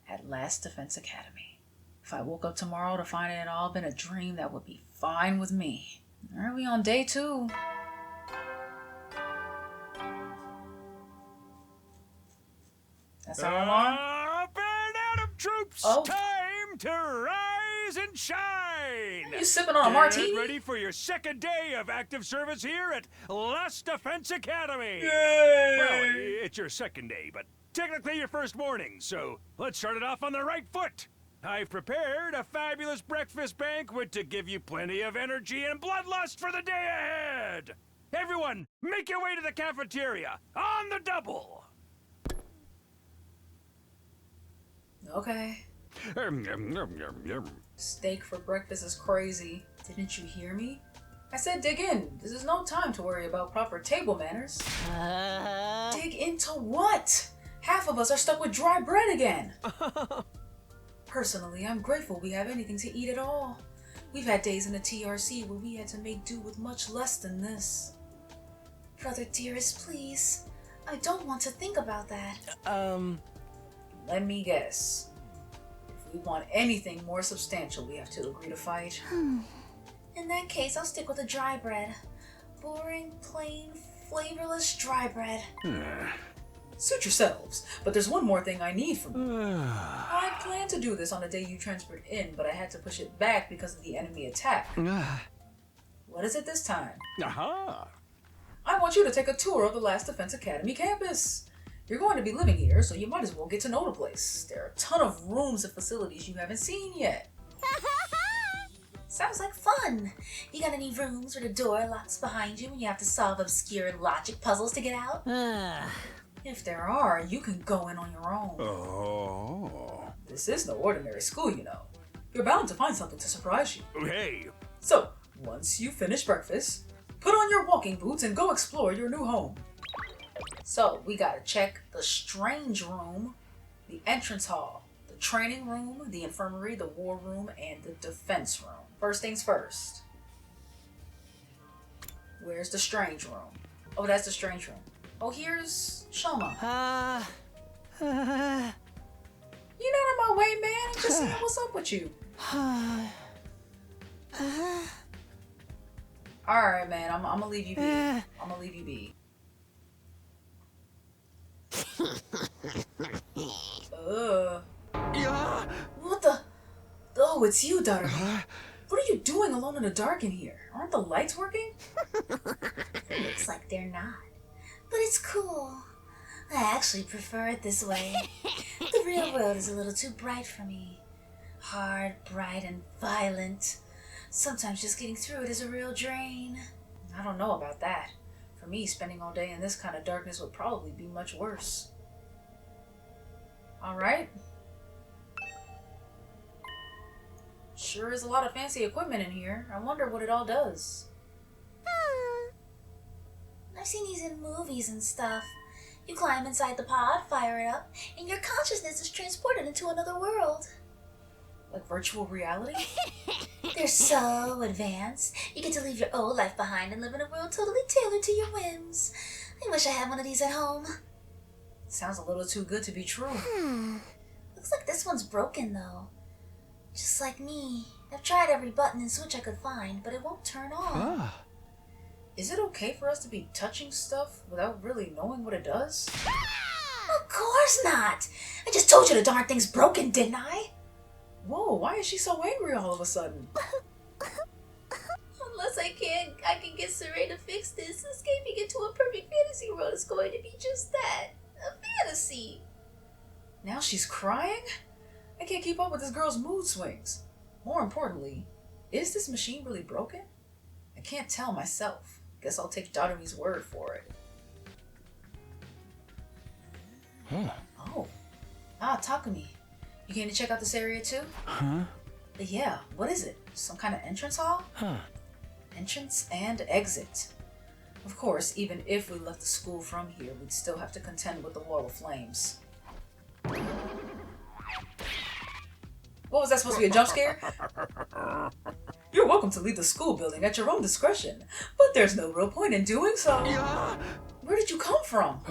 at Last Defense Academy. If I woke up tomorrow to find it had all been a dream, that would be fine with me. Are we on day 2? That's our alarm?
Up and out of troops!
Oh.
Time to rise and shine!
Are you sipping on a
Get
martini?
ready for your second day of active service here at Last Defense Academy!
Yay!
Well, it's your second day, but technically your first morning, so let's start it off on the right foot. I've prepared a fabulous breakfast banquet to give you plenty of energy and bloodlust for the day ahead! Everyone, make your way to the cafeteria, on the double!
Okay. Steak for breakfast is crazy. Didn't you hear me? I said dig in. This is no time to worry about proper table manners. Dig into what? Half of us are stuck with dry bread again. Personally, I'm grateful we have anything to eat at all. We've had days in the TRC where we had to make do with much less than this.
Brother dearest, please. I don't want to think about that.
Let me guess. If we want anything more substantial, we have to agree to fight.
In that case, I'll stick with the dry bread. Boring, plain, flavorless dry bread.
Suit yourselves, but there's one more thing I need from you. I planned to do this on the day you transferred in, but I had to push it back because of the enemy attack. What is it this time? I want you to take a tour of the Last Defense Academy campus. You're going to be living here, so you might as well get to know the place. There are a ton of rooms and facilities you haven't seen yet.
Sounds like fun. You got any rooms where the door locks behind you and you have to solve obscure logic puzzles to get out?
If there are, you can go in on your own. This is no ordinary school, you know. You're bound to find something to surprise you.
Hey,
So, once you finish breakfast, put on your walking boots and go explore your new home. So, we gotta check the strange room, the entrance hall, the training room, the infirmary, the war room, and the defense room. First things first. Where's the strange room? Oh, that's the strange room. Oh, here's Shoma. You're not in my way, man. I'm just saying what's up with you. Alright, man. I'm gonna leave you be. I'm gonna leave you be. What the? Oh, it's you, daughter. What are you doing alone in the dark in here? Aren't the lights working?
Looks like they're not.
But it's cool. I actually prefer it this way. The real world is a little too bright for me. Hard, bright, and violent. Sometimes just getting through it is a real drain.
I don't know about that. For me, spending all day in this kind of darkness would probably be much worse. Alright. Sure is a lot of fancy equipment in here. I wonder what it all does.
I've seen these in movies and stuff. You climb inside the pod, fire it up, and your consciousness is transported into another world.
Like virtual reality?
They're so advanced. You get to leave your old life behind and live in a world totally tailored to your whims. I wish I had one of these at home.
Sounds a little too good to be true.
Looks like this one's broken though. Just like me. I've tried every button and switch I could find, but it won't turn on.
Is it okay for us to be touching stuff without really knowing what it does?
Of course not! I just told you the darn thing's broken, didn't I?
Whoa, why is she so angry all of a sudden?
Unless I can get Saray to fix this, escaping into a perfect fantasy world is going to be just that. A fantasy.
Now she's crying? I can't keep up with this girl's mood swings. More importantly, is this machine really broken? I can't tell myself. Guess I'll take Darumi's word for it. Oh. Takumi. You came to check out this area too? Yeah, what is it? Some kind of entrance hall? Entrance and exit. Of course, even if we left the school from here, we'd still have to contend with the wall of flames. What was that supposed to be, a jump scare? You're welcome to leave the school building at your own discretion, but there's no real point in doing so. Where did you come from?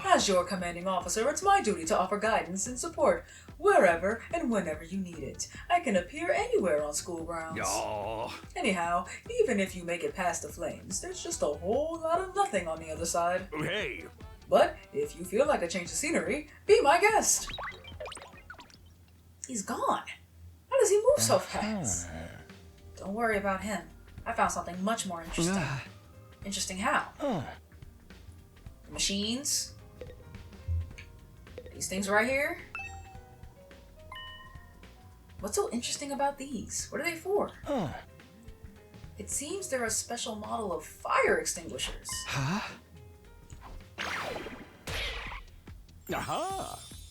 As your commanding officer, it's my duty to offer guidance and support wherever and whenever you need it. I can appear anywhere on school grounds. Anyhow, even if you make it past the flames, there's just a whole lot of nothing on the other side.
Hey!
But if you feel like a change of scenery, be my guest. He's gone. How does he move so fast? Don't worry about him. I found something much more interesting. Interesting how? The machines. These things right here. What's so interesting about these? What are they for? It seems they're a special model of fire extinguishers.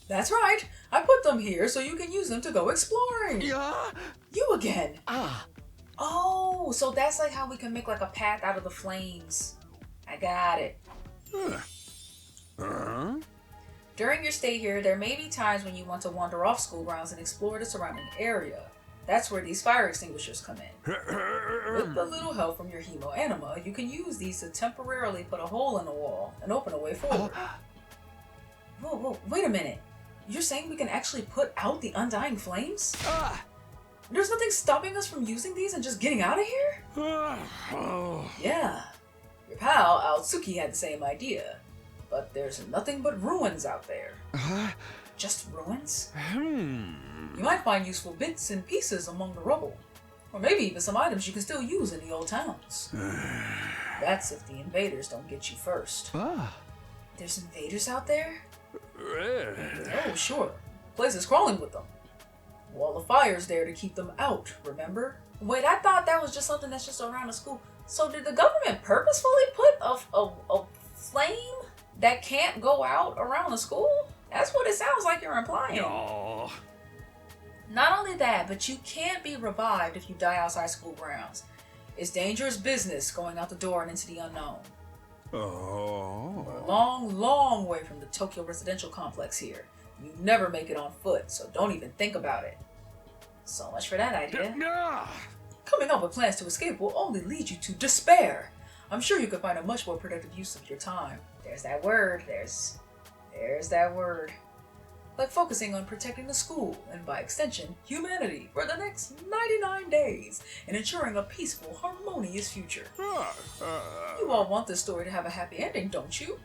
That's right. I put them here so you can use them to go exploring. You again. Oh, so that's like how we can make like a path out of the flames. I got it. During your stay here, there may be times when you want to wander off school grounds and explore the surrounding area. That's where these fire extinguishers come in. With a little help from your hemo anima, you can use these to temporarily put a hole in the wall and open a way forward. Whoa, wait a minute. You're saying we can actually put out the undying flames? There's nothing stopping us from using these and just getting out of here? Yeah. Your pal, Aotsuki, had the same idea. But there's nothing but ruins out there. Just ruins? You might find useful bits and pieces among the rubble. Or maybe even some items you can still use in the old towns. That's if the invaders don't get you first. There's invaders out there? Oh, sure. The place is crawling with them. Wall of fire's there to keep them out, remember? Wait, I thought that was just something that's just around the school. So did the government purposefully put a flame that can't go out around the school? That's what it sounds like you're implying. Not only that, but you can't be revived if you die outside school grounds. It's dangerous business going out the door and into the unknown. We're a long, long way from the Tokyo residential complex here. You never make it on foot, so don't even think about it. So much for that idea. Coming up with plans to escape will only lead you to despair. I'm sure you could find a much more productive use of your time. There's that word. There's that word. Like focusing on protecting the school, and by extension, humanity, for the next 99 days, and ensuring a peaceful, harmonious future. You all want this story to have a happy ending, don't you?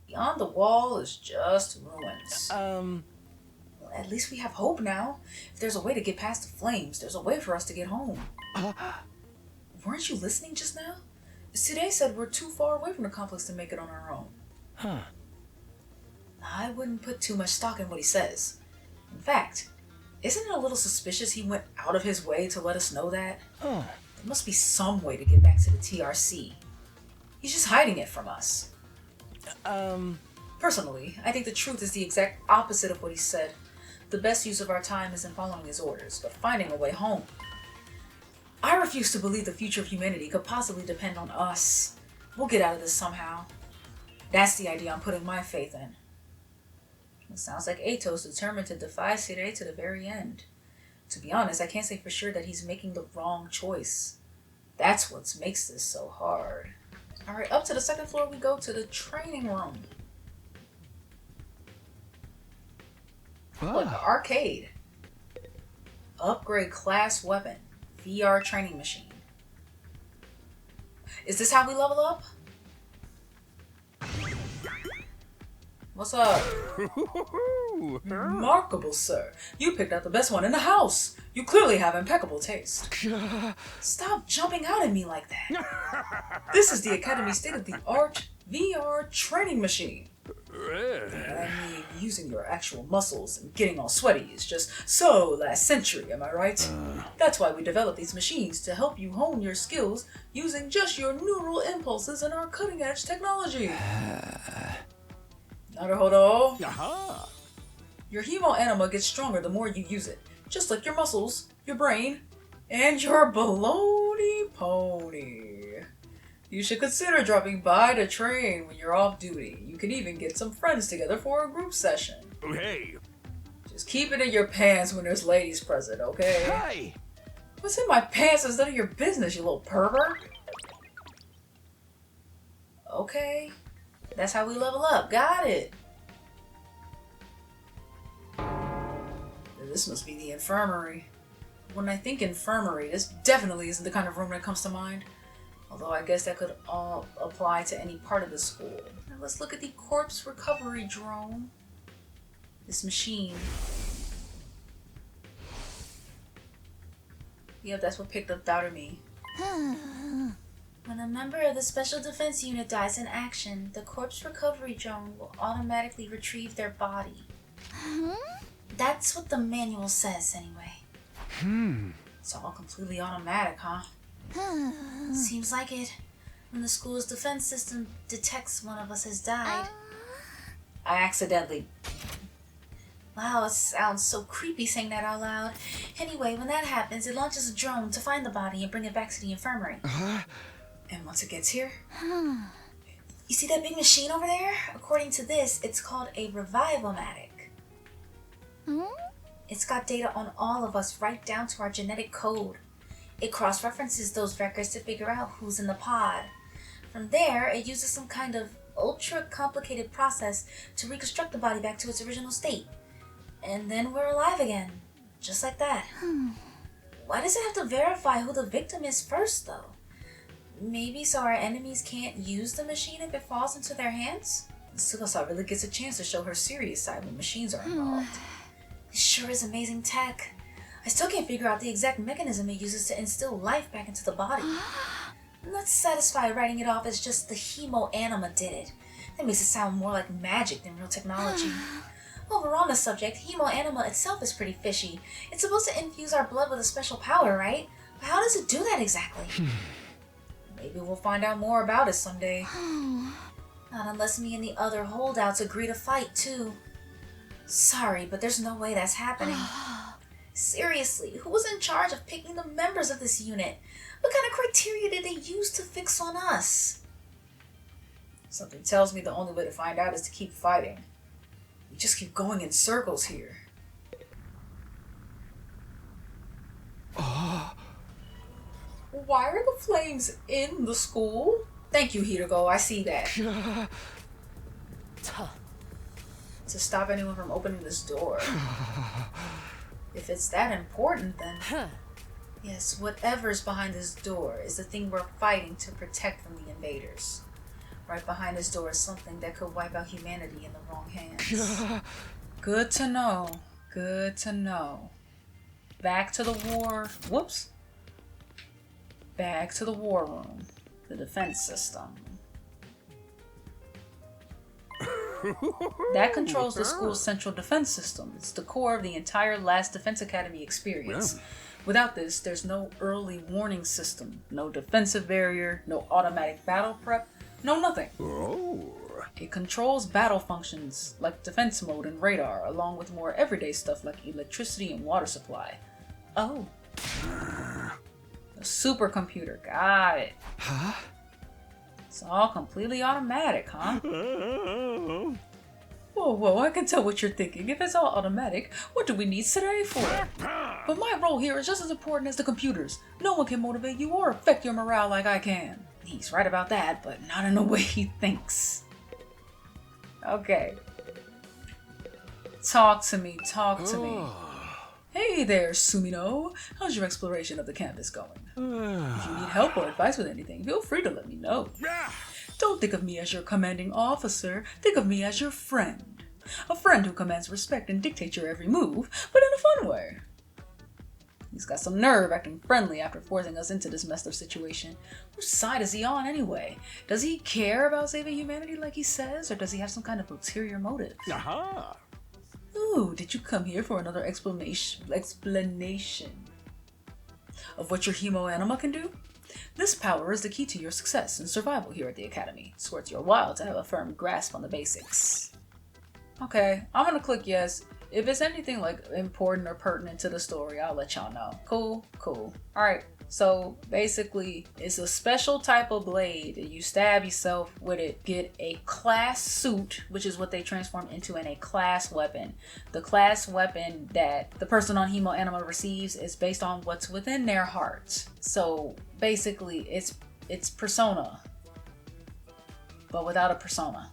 Beyond the wall is just ruins. Well, at least we have hope now. If there's a way to get past the flames, there's a way for us to get home. Weren't you listening just now? Side said we're too far away from the complex to make it on our own.
Huh.
I wouldn't put too much stock in what he says. In fact, isn't it a little suspicious he went out of his way to let us know that?
Huh.
There must be some way to get back to the TRC. He's just hiding it from us. Personally, I think the truth is the exact opposite of what he said. The best use of our time isn't following his orders, but finding a way home. I refuse to believe the future of humanity could possibly depend on us. We'll get out of this somehow. That's the idea I'm putting my faith in. It sounds like Ato's determined to defy Sire to the very end. To be honest, I can't say for sure that he's making the wrong choice. That's what makes this so hard. Alright, up to the second floor we go to the training room. Look, arcade. Upgrade class weapon. VR training machine. Is this how we level up? What's up? Remarkable, sir. You picked out the best one in the house. You clearly have impeccable taste. Stop jumping out at me like that. This is the Academy state-of-the-art VR training machine. I mean, using your actual muscles and getting all sweaty is just so last century, am I right? That's why we developed these machines, to help you hone your skills using just your neural impulses and our cutting-edge technology. Naruhodo. Your hemo anima gets stronger the more you use it, just like your muscles, your brain, and your baloney pony. You should consider dropping by to train when you're off duty. You can even get some friends together for a group session.
Hey!
Just keep it in your pants when there's ladies present, okay?
Hey!
What's in my pants is none of your business, you little pervert. Okay. That's how we level up. Got it. This must be the infirmary. When I think infirmary, this definitely isn't the kind of room that comes to mind. Although I guess that could all apply to any part of the school. Now let's look at the corpse recovery drone. This machine. Yep, that's what picked up Darumi.
When a member of the Special Defense Unit dies in action, the corpse recovery drone will automatically retrieve their body. That's what the manual says, anyway.
It's all completely automatic, huh?
Seems like it. When the school's defense system detects one of us has died.
I accidentally...
Wow, it sounds so creepy saying that out loud. Anyway, when that happens, it launches a drone to find the body and bring it back to the infirmary.
And once it gets here...
You see that big machine over there? According to this, it's called a revivomatic. It's got data on all of us right down to our genetic code. It cross-references those records to figure out who's in the pod. From there, it uses some kind of ultra-complicated process to reconstruct the body back to its original state. And then we're alive again. Just like that. Why does it have to verify who the victim is first, though? Maybe so our enemies can't use the machine if it falls into their hands? Tsugasa really gets a chance to show her serious side when machines are involved. This sure is amazing tech. I still can't figure out the exact mechanism it uses to instill life back into the body. I'm not satisfied writing it off as just the hemo anima did it. That makes it sound more like magic than real technology. Over on the subject, hemo anima itself is pretty fishy. It's supposed to infuse our blood with a special power, right? But how does it do that exactly? Maybe we'll find out more about it someday. Not unless me and the other holdouts agree to fight, too. Sorry, but there's no way that's happening. Seriously, who was in charge of picking the members of this unit? What kind of criteria did they use to fix on us?
Something tells me the only way to find out is to keep fighting. We just keep going in circles here. Why are the flames in the school? Thank you, Hideko. I see that. To stop anyone from opening this door. If it's that important, then... Yes, whatever's behind this door is the thing we're fighting to protect from the invaders. Right behind this door is something that could wipe out humanity in the wrong hands. Good to know. Good to know. Back to the war... Whoops. Back to the war room. The defense system. That controls the school's central defense system. It's the core of the entire Last Defense Academy experience. Without this, there's no early warning system, no defensive barrier, no automatic battle prep, no nothing. It controls battle functions like defense mode and radar, along with more everyday stuff like electricity and water supply. Oh. A supercomputer, got it.
Huh?
It's all completely automatic, huh? Whoa, I can tell what you're thinking. If it's all automatic, what do we need today for? But my role here is just as important as the computers. No one can motivate you or affect your morale like I can. He's right about that, but not in the way he thinks. Okay. Talk to me. Hey there, Sumino. How's your exploration of the campus going? If you need help or advice with anything, feel free to let me know. Don't think of me as your commanding officer. Think of me as your friend. A friend who commands respect and dictates your every move, but in a fun way. He's got some nerve acting friendly after forcing us into this messed up situation. Whose side is he on anyway? Does he care about saving humanity like he says, or does he have some kind of ulterior motive? Ooh, did you come here for another explanation of what your hemo anima can do? This power is the key to your success and survival here at the Academy. It's worth your while to have a firm grasp on the basics. Okay, I'm gonna click yes. If it's anything like important or pertinent to the story, I'll let y'all know. Cool. Alright, so basically it's a special type of blade. You stab yourself with it, get a class suit, which is what they transform into in a class weapon. The class weapon that the person on Hemo Anima receives is based on what's within their heart. So basically it's persona, but without a persona.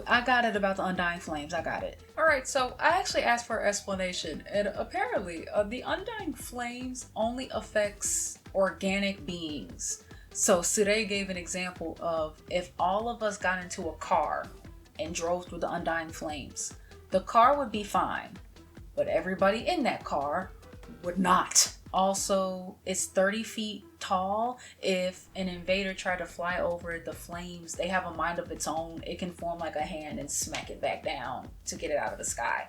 I got it about the Undying Flames. I got it. Alright, so I actually asked for an explanation, and apparently the Undying Flames only affects organic beings. So Sire gave an example of if all of us got into a car and drove through the Undying Flames, the car would be fine, but everybody in that car would not. Also, it's 30 feet tall. If an invader tried to fly over the flames, they have a mind of its own. It can form like a hand and smack it back down to get it out of the sky.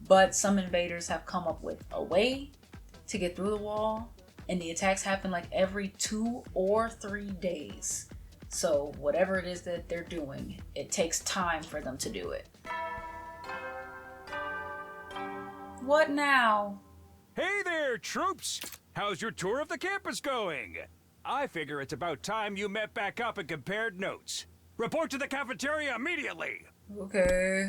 But some invaders have come up with a way to get through the wall, and the attacks happen like every 2 or 3 days. So whatever it is that they're doing, it takes time for them to do it. What now?
Hey there, troops! How's your tour of the campus going? I figure it's about time you met back up and compared notes. Report to the cafeteria immediately!
Okay.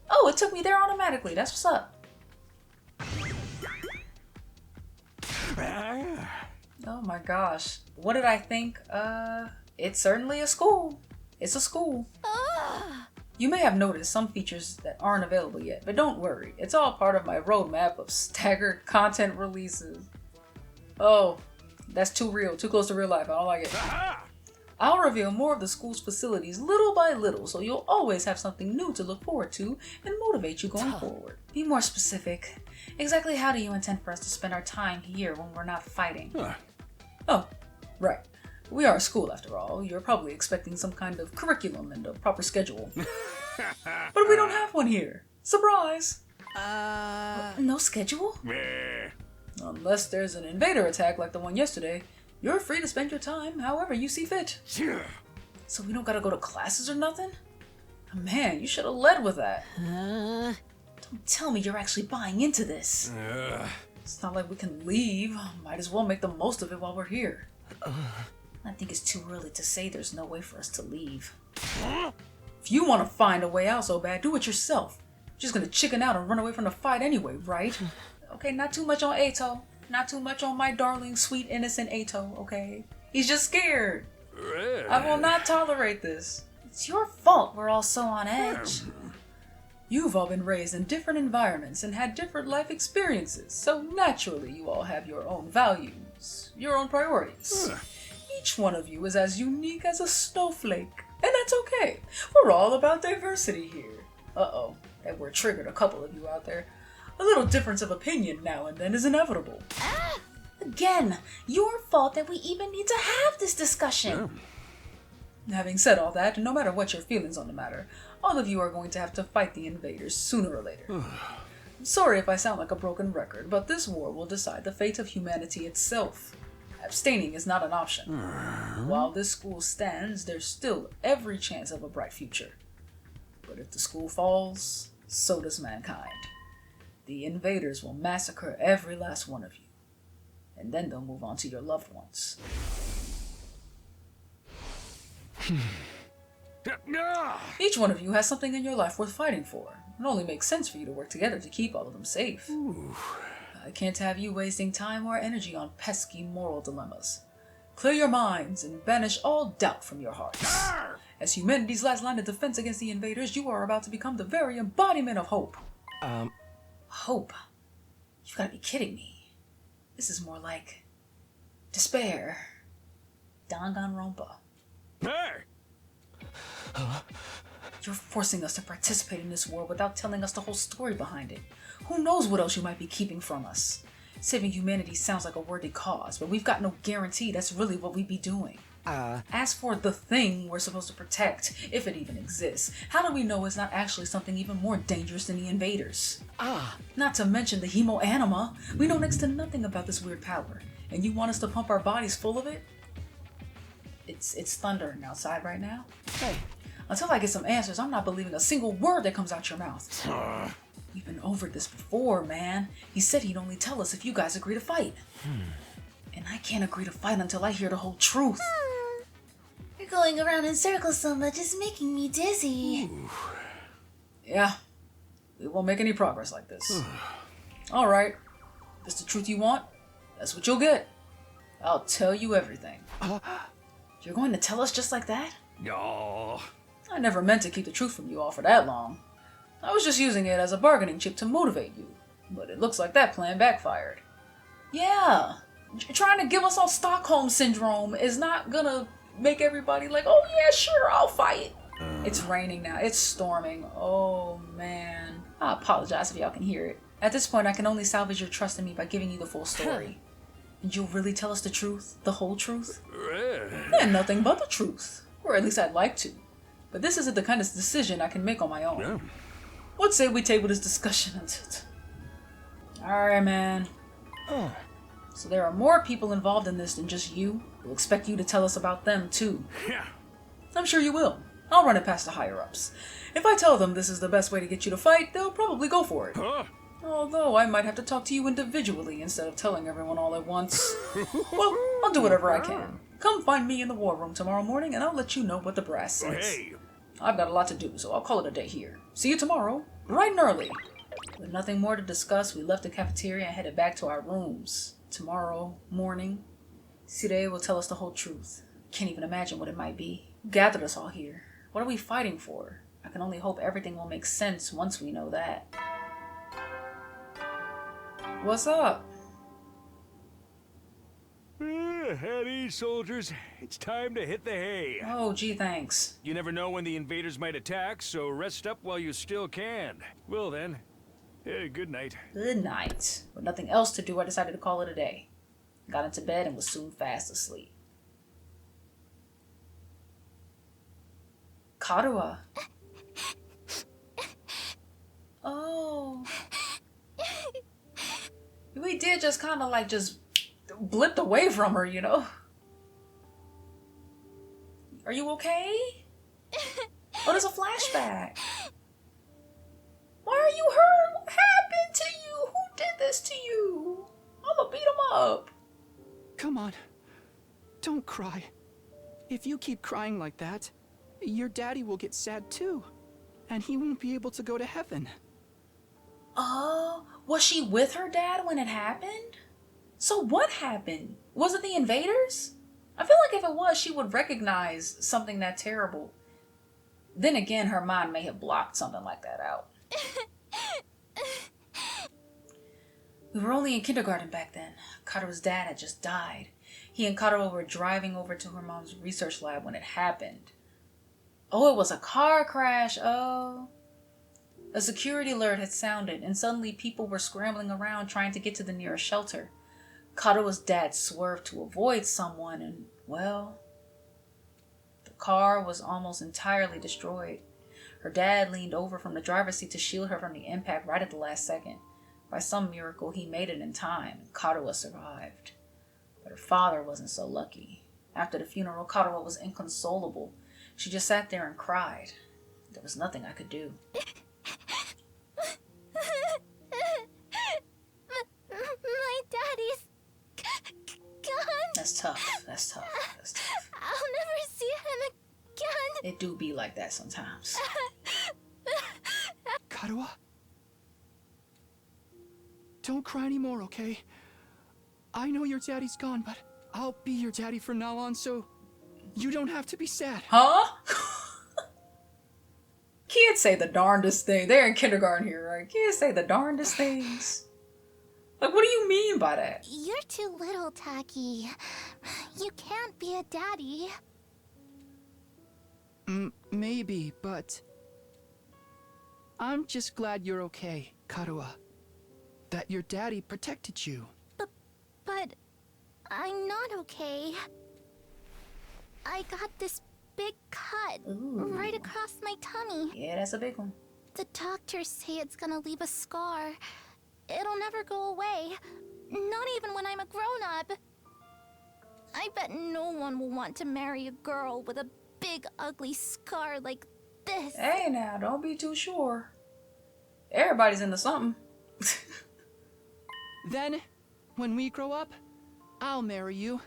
Oh, it took me there automatically. That's what's up. Oh my gosh. What did I think? It's certainly a school. It's a school. You may have noticed some features that aren't available yet, but don't worry. It's all part of my roadmap of staggered content releases. Oh, that's too real, too close to real life. I don't like it. I'll reveal more of the school's facilities little by little, so you'll always have something new to look forward to and motivate you going forward. Be more specific. Exactly how do you intend for us to spend our time here when we're not fighting? Oh, right. We are a school after all. You're probably expecting some kind of curriculum and a proper schedule. But we don't have one here. Surprise! No schedule? Unless there's an invader attack like the one yesterday, you're free to spend your time however you see fit. So we don't gotta go to classes or nothing? Man, you should have led with that. Don't tell me you're actually buying into this. It's not like we can leave. Might as well make the most of it while we're here. I think it's too early to say there's no way for us to leave. If you want to find a way out so bad, do it yourself. You're just gonna chicken out and run away from the fight anyway, right? Okay, not too much on Ato. Not too much on my darling, sweet, innocent Ato, okay? He's just scared. I will not tolerate this. It's your fault we're all so on edge. You've all been raised in different environments and had different life experiences, so naturally you all have your own values, your own priorities. Each one of you is as unique as a snowflake, and that's okay. We're all about diversity here. Uh-oh, that word triggered a couple of you out there. A little difference of opinion now and then is inevitable. Again, your fault that we even need to have this discussion. Having said all that, no matter what your feelings on the matter, all of you are going to have to fight the invaders sooner or later. I'm sorry if I sound like a broken record, but this war will decide the fate of humanity itself. Abstaining is not an option. While this school stands, there's still every chance of a bright future. But if the school falls, so does mankind. The invaders will massacre every last one of you. And then they'll move on to your loved ones. Each one of you has something in your life worth fighting for. It only makes sense for you to work together to keep all of them safe. I can't have you wasting time or energy on pesky moral dilemmas. Clear your minds and banish all doubt from your hearts. As humanity's last line of defense against the invaders, you are about to become the very embodiment of hope. Hope? You've got to be kidding me. This is more like despair. Danganronpa. You're forcing us to participate in this war without telling us the whole story behind it. Who knows what else you might be keeping from us? Saving humanity sounds like a worthy cause, but we've got no guarantee that's really what we'd be doing. As for the thing we're supposed to protect, if it even exists, how do we know it's not actually something even more dangerous than the invaders? Not to mention the hemo-anima. We know next to nothing about this weird power, and you want us to pump our bodies full of it? It's thundering outside right now. Hey, until I get some answers, I'm not believing a single word that comes out your mouth. We've been over this before, man. He said he'd only tell us if you guys agree to fight. And I can't agree to fight until I hear the whole truth.
You're going around in circles so much, it's making me dizzy.
Yeah, we won't make any progress like this. Alright, if it's the truth you want, that's what you'll get. I'll tell you everything. You're going to tell us just like that?
No.
I never meant to keep the truth from you all for that long. I was just using it as a bargaining chip to motivate you. But it looks like that plan backfired. Yeah, trying to give us all Stockholm Syndrome is not gonna make everybody like, oh yeah, sure, I'll fight. It's raining now. It's storming. Oh, man. I apologize if y'all can hear it. At this point, I can only salvage your trust in me by giving you the full story. And you'll really tell us the truth? The whole truth? And nothing but the truth. Or at least I'd like to. But this isn't the kind of decision I can make on my own. What say we table this discussion until... Alright, man. So there are more people involved in this than just you. We'll expect you to tell us about them, too. I'm sure you will. I'll run it past the higher-ups. If I tell them this is the best way to get you to fight, they'll probably go for it. Although I might have to talk to you individually instead of telling everyone all at once. Well, I'll do whatever I can. Come find me in the war room tomorrow morning and I'll let you know what the brass says. I've got a lot to do, so I'll call it a day here. See you tomorrow, bright and early. With nothing more to discuss, we left the cafeteria and headed back to our rooms. Tomorrow morning, Sire will tell us the whole truth. Can't even imagine what it might be. Who gathered us all here? What are we fighting for? I can only hope everything will make sense once we know that. What's up?
At ease, soldiers. It's time to hit the hay.
Oh, gee, thanks.
You never know when the invaders might attack, so rest up while you still can. Well then, good night.
Good night. With nothing else to do, I decided to call it a day. Got into bed and was soon fast asleep. Karuha. Oh. We did just kind of like just blipped away from her, you know? Are you okay? Oh, there's a flashback. Why are you hurt? What happened to you? Who did this to you? I'm gonna beat him up.
Come on. Don't cry. If you keep crying like that, your daddy will get sad too. And he won't be able to go to heaven.
Oh, was she with her dad when it happened? So what happened? Was it the invaders? I feel like if it was, she would recognize something that terrible. Then again, her mind may have blocked something like that out. We were only in kindergarten back then. Karu's dad had just died. He and Karu were driving over to her mom's research lab when it happened. Oh, it was a car crash. Oh. A security alert had sounded, and suddenly people were scrambling around trying to get to the nearest shelter. Karua's dad swerved to avoid someone, and, well, the car was almost entirely destroyed. Her dad leaned over from the driver's seat to shield her from the impact right at the last second. By some miracle, he made it in time, and Karua survived. But her father wasn't so lucky. After the funeral, Karua was inconsolable. She just sat there and cried. There was nothing I could do.
My daddy's gone.
That's tough. That's tough. That's tough.
I'll never see him again.
It do be like that sometimes.
Karua? Don't cry anymore, okay? I know your daddy's gone, but I'll be your daddy from now on, so you don't have to be sad.
Huh? Kids say the darndest thing. They're in kindergarten here, right? Kids say the darndest things. Like, what do you mean by that?
You're too little, Taki. You can't be a daddy.
Maybe, but I'm just glad you're okay, Karua. That your daddy protected you.
But I'm not okay. I got this big cut right across my tummy.
Yeah, that's a big one.
The doctors say it's gonna leave a scar. It'll never go away. Not even when I'm a grown-up. I bet no one will want to marry a girl with a big ugly scar like this.
Hey now, don't be too sure. Everybody's into something.
Then, when we grow up, I'll marry you.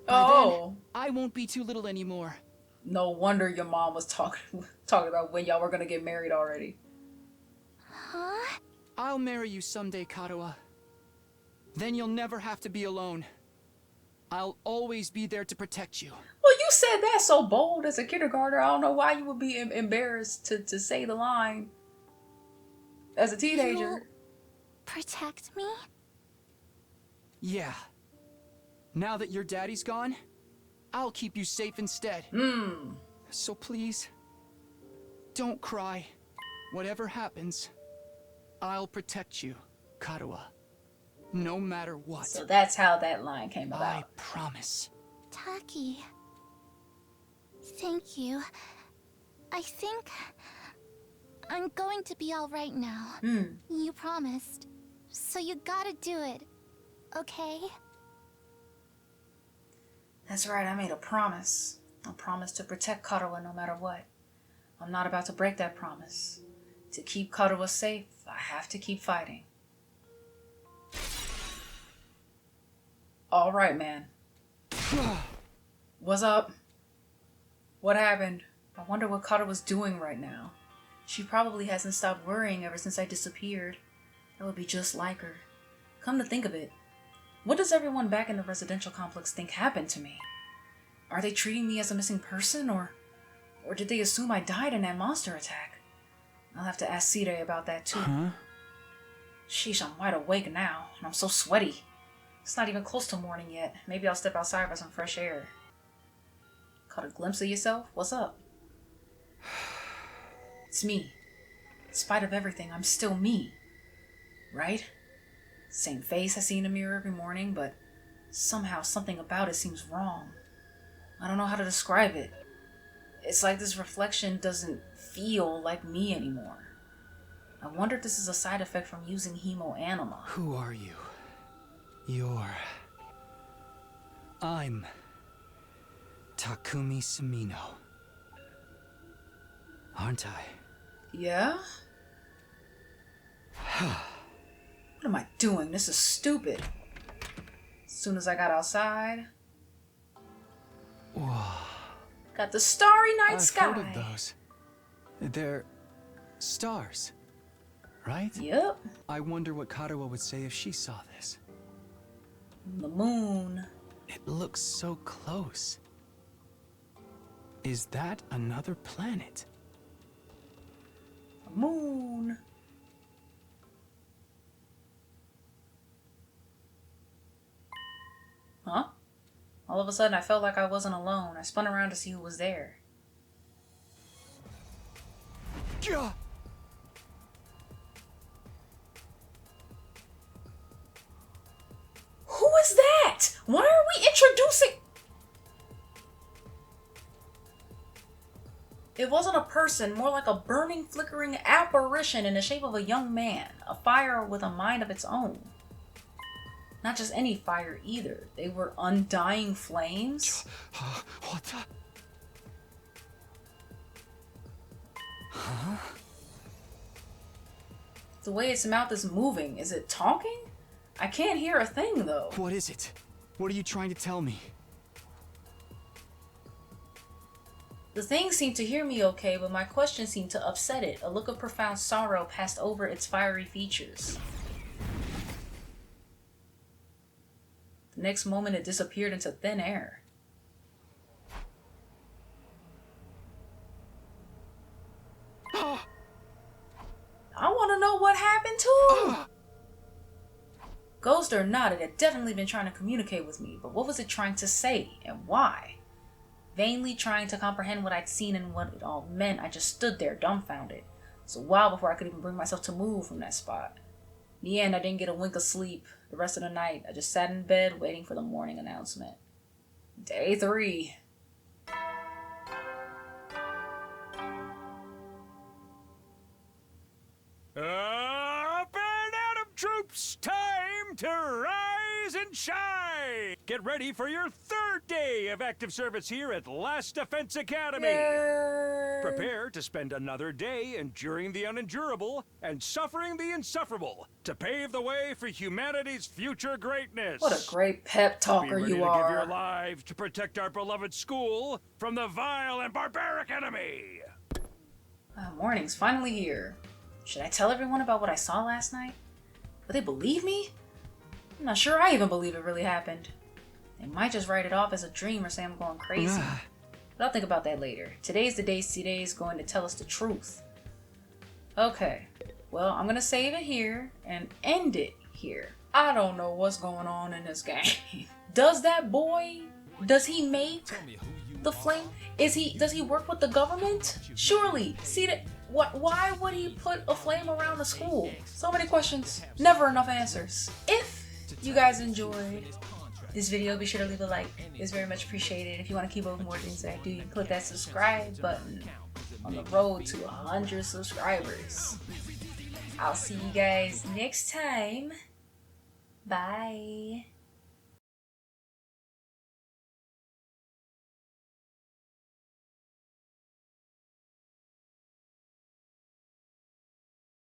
By then, I won't be too little anymore.
No wonder your mom was talking about when y'all were gonna get married already.
Huh?
I'll marry you someday, Karua. Then you'll never have to be alone. I'll always be there to protect you.
Well, you said that so bold as a kindergartner. I don't know why you would be embarrassed to say the line as a teenager.
You'll protect me?
Yeah. Now that your daddy's gone, I'll keep you safe instead. So please, don't cry. Whatever happens, I'll protect you, Karua. No matter what.
So that's how that line came about.
I promise.
Taki. Thank you. I think I'm going to be all right now. You promised. So you gotta do it. Okay?
That's right, I made a promise. A promise to protect Karua no matter what. I'm not about to break that promise. To keep Karua safe, I have to keep fighting. Alright, man. What's up? What happened? I wonder what Karua's doing right now. She probably hasn't stopped worrying ever since I disappeared. That would be just like her. Come to think of it, what does everyone back in the residential complex think happened to me? Are they treating me as a missing person, or did they assume I died in that monster attack? I'll have to ask Sire about that too. Sheesh, I'm wide awake now, and I'm so sweaty. It's not even close to morning yet. Maybe I'll step outside for some fresh air. Caught a glimpse of yourself? What's up? It's me. In spite of everything, I'm still me. Right? Same face I see in the mirror every morning, but somehow something about it seems wrong. I don't know how to describe it. It's like this reflection doesn't feel like me anymore. I wonder if this is a side effect from using hemo anima.
Who are you? I'm Takumi Sumino. Aren't I?
Yeah? What am I doing? This is stupid. As soon as I got outside,
Whoa.
got the starry night sky.
I've heard of those. They're stars, right?
Yep.
I wonder what Karua would say if she saw this.
The moon.
It looks so close. Is that another planet?
The moon. Huh? All of a sudden, I felt like I wasn't alone. I spun around to see who was there.
Gah!
is that? Why are we introducing... It wasn't a person, more like a burning, flickering apparition in the shape of a young man. A fire with a mind of its own. Not just any fire either. They were undying flames.
What the? Huh?
The way its mouth is moving, is it talking? I can't hear a thing though.
What is it? What are you trying to tell me?
The thing seemed to hear me okay, but my question seemed to upset it. A look of profound sorrow passed over its fiery features. The next moment it disappeared into thin air. I want to know what happened too. Ghost or not, it had definitely been trying to communicate with me, but what was it trying to say and why? Vainly trying to comprehend what I'd seen and what it all meant, I just stood there dumbfounded. It was a while before I could even bring myself to move from that spot. In the end, I didn't get a wink of sleep. The rest of the night, I just sat in bed waiting for the morning announcement. Day 3.
Up and Adam troops, time to rise and shine! Get ready for your 3rd day of active service here at Last Defense Academy.
Yay.
Prepare to spend another day enduring the unendurable and suffering the insufferable to pave the way for humanity's future greatness.
What a great pep talker
Be ready
you
to
are.
give your lives to protect our beloved school from the vile and barbaric enemy.
Morning's finally here. Should I tell everyone about what I saw last night? Will they believe me? I'm not sure I even believe it really happened. They might just write it off as a dream or say I'm going crazy. But I'll think about that later. Today's the day CD's going to tell us the truth. Okay, well, I'm gonna save it here and end it here. I don't know what's going on in this game. Does that boy, does he make the flame? Does he work with the government? Surely. See that? Why would he put a flame around the school? So many questions, never enough answers. If you guys enjoyed this video, be sure to leave a like. It's very much appreciated. If you want to keep up with more things that I do, you can click that subscribe button on the road to 100 subscribers. I'll see you guys next time. Bye.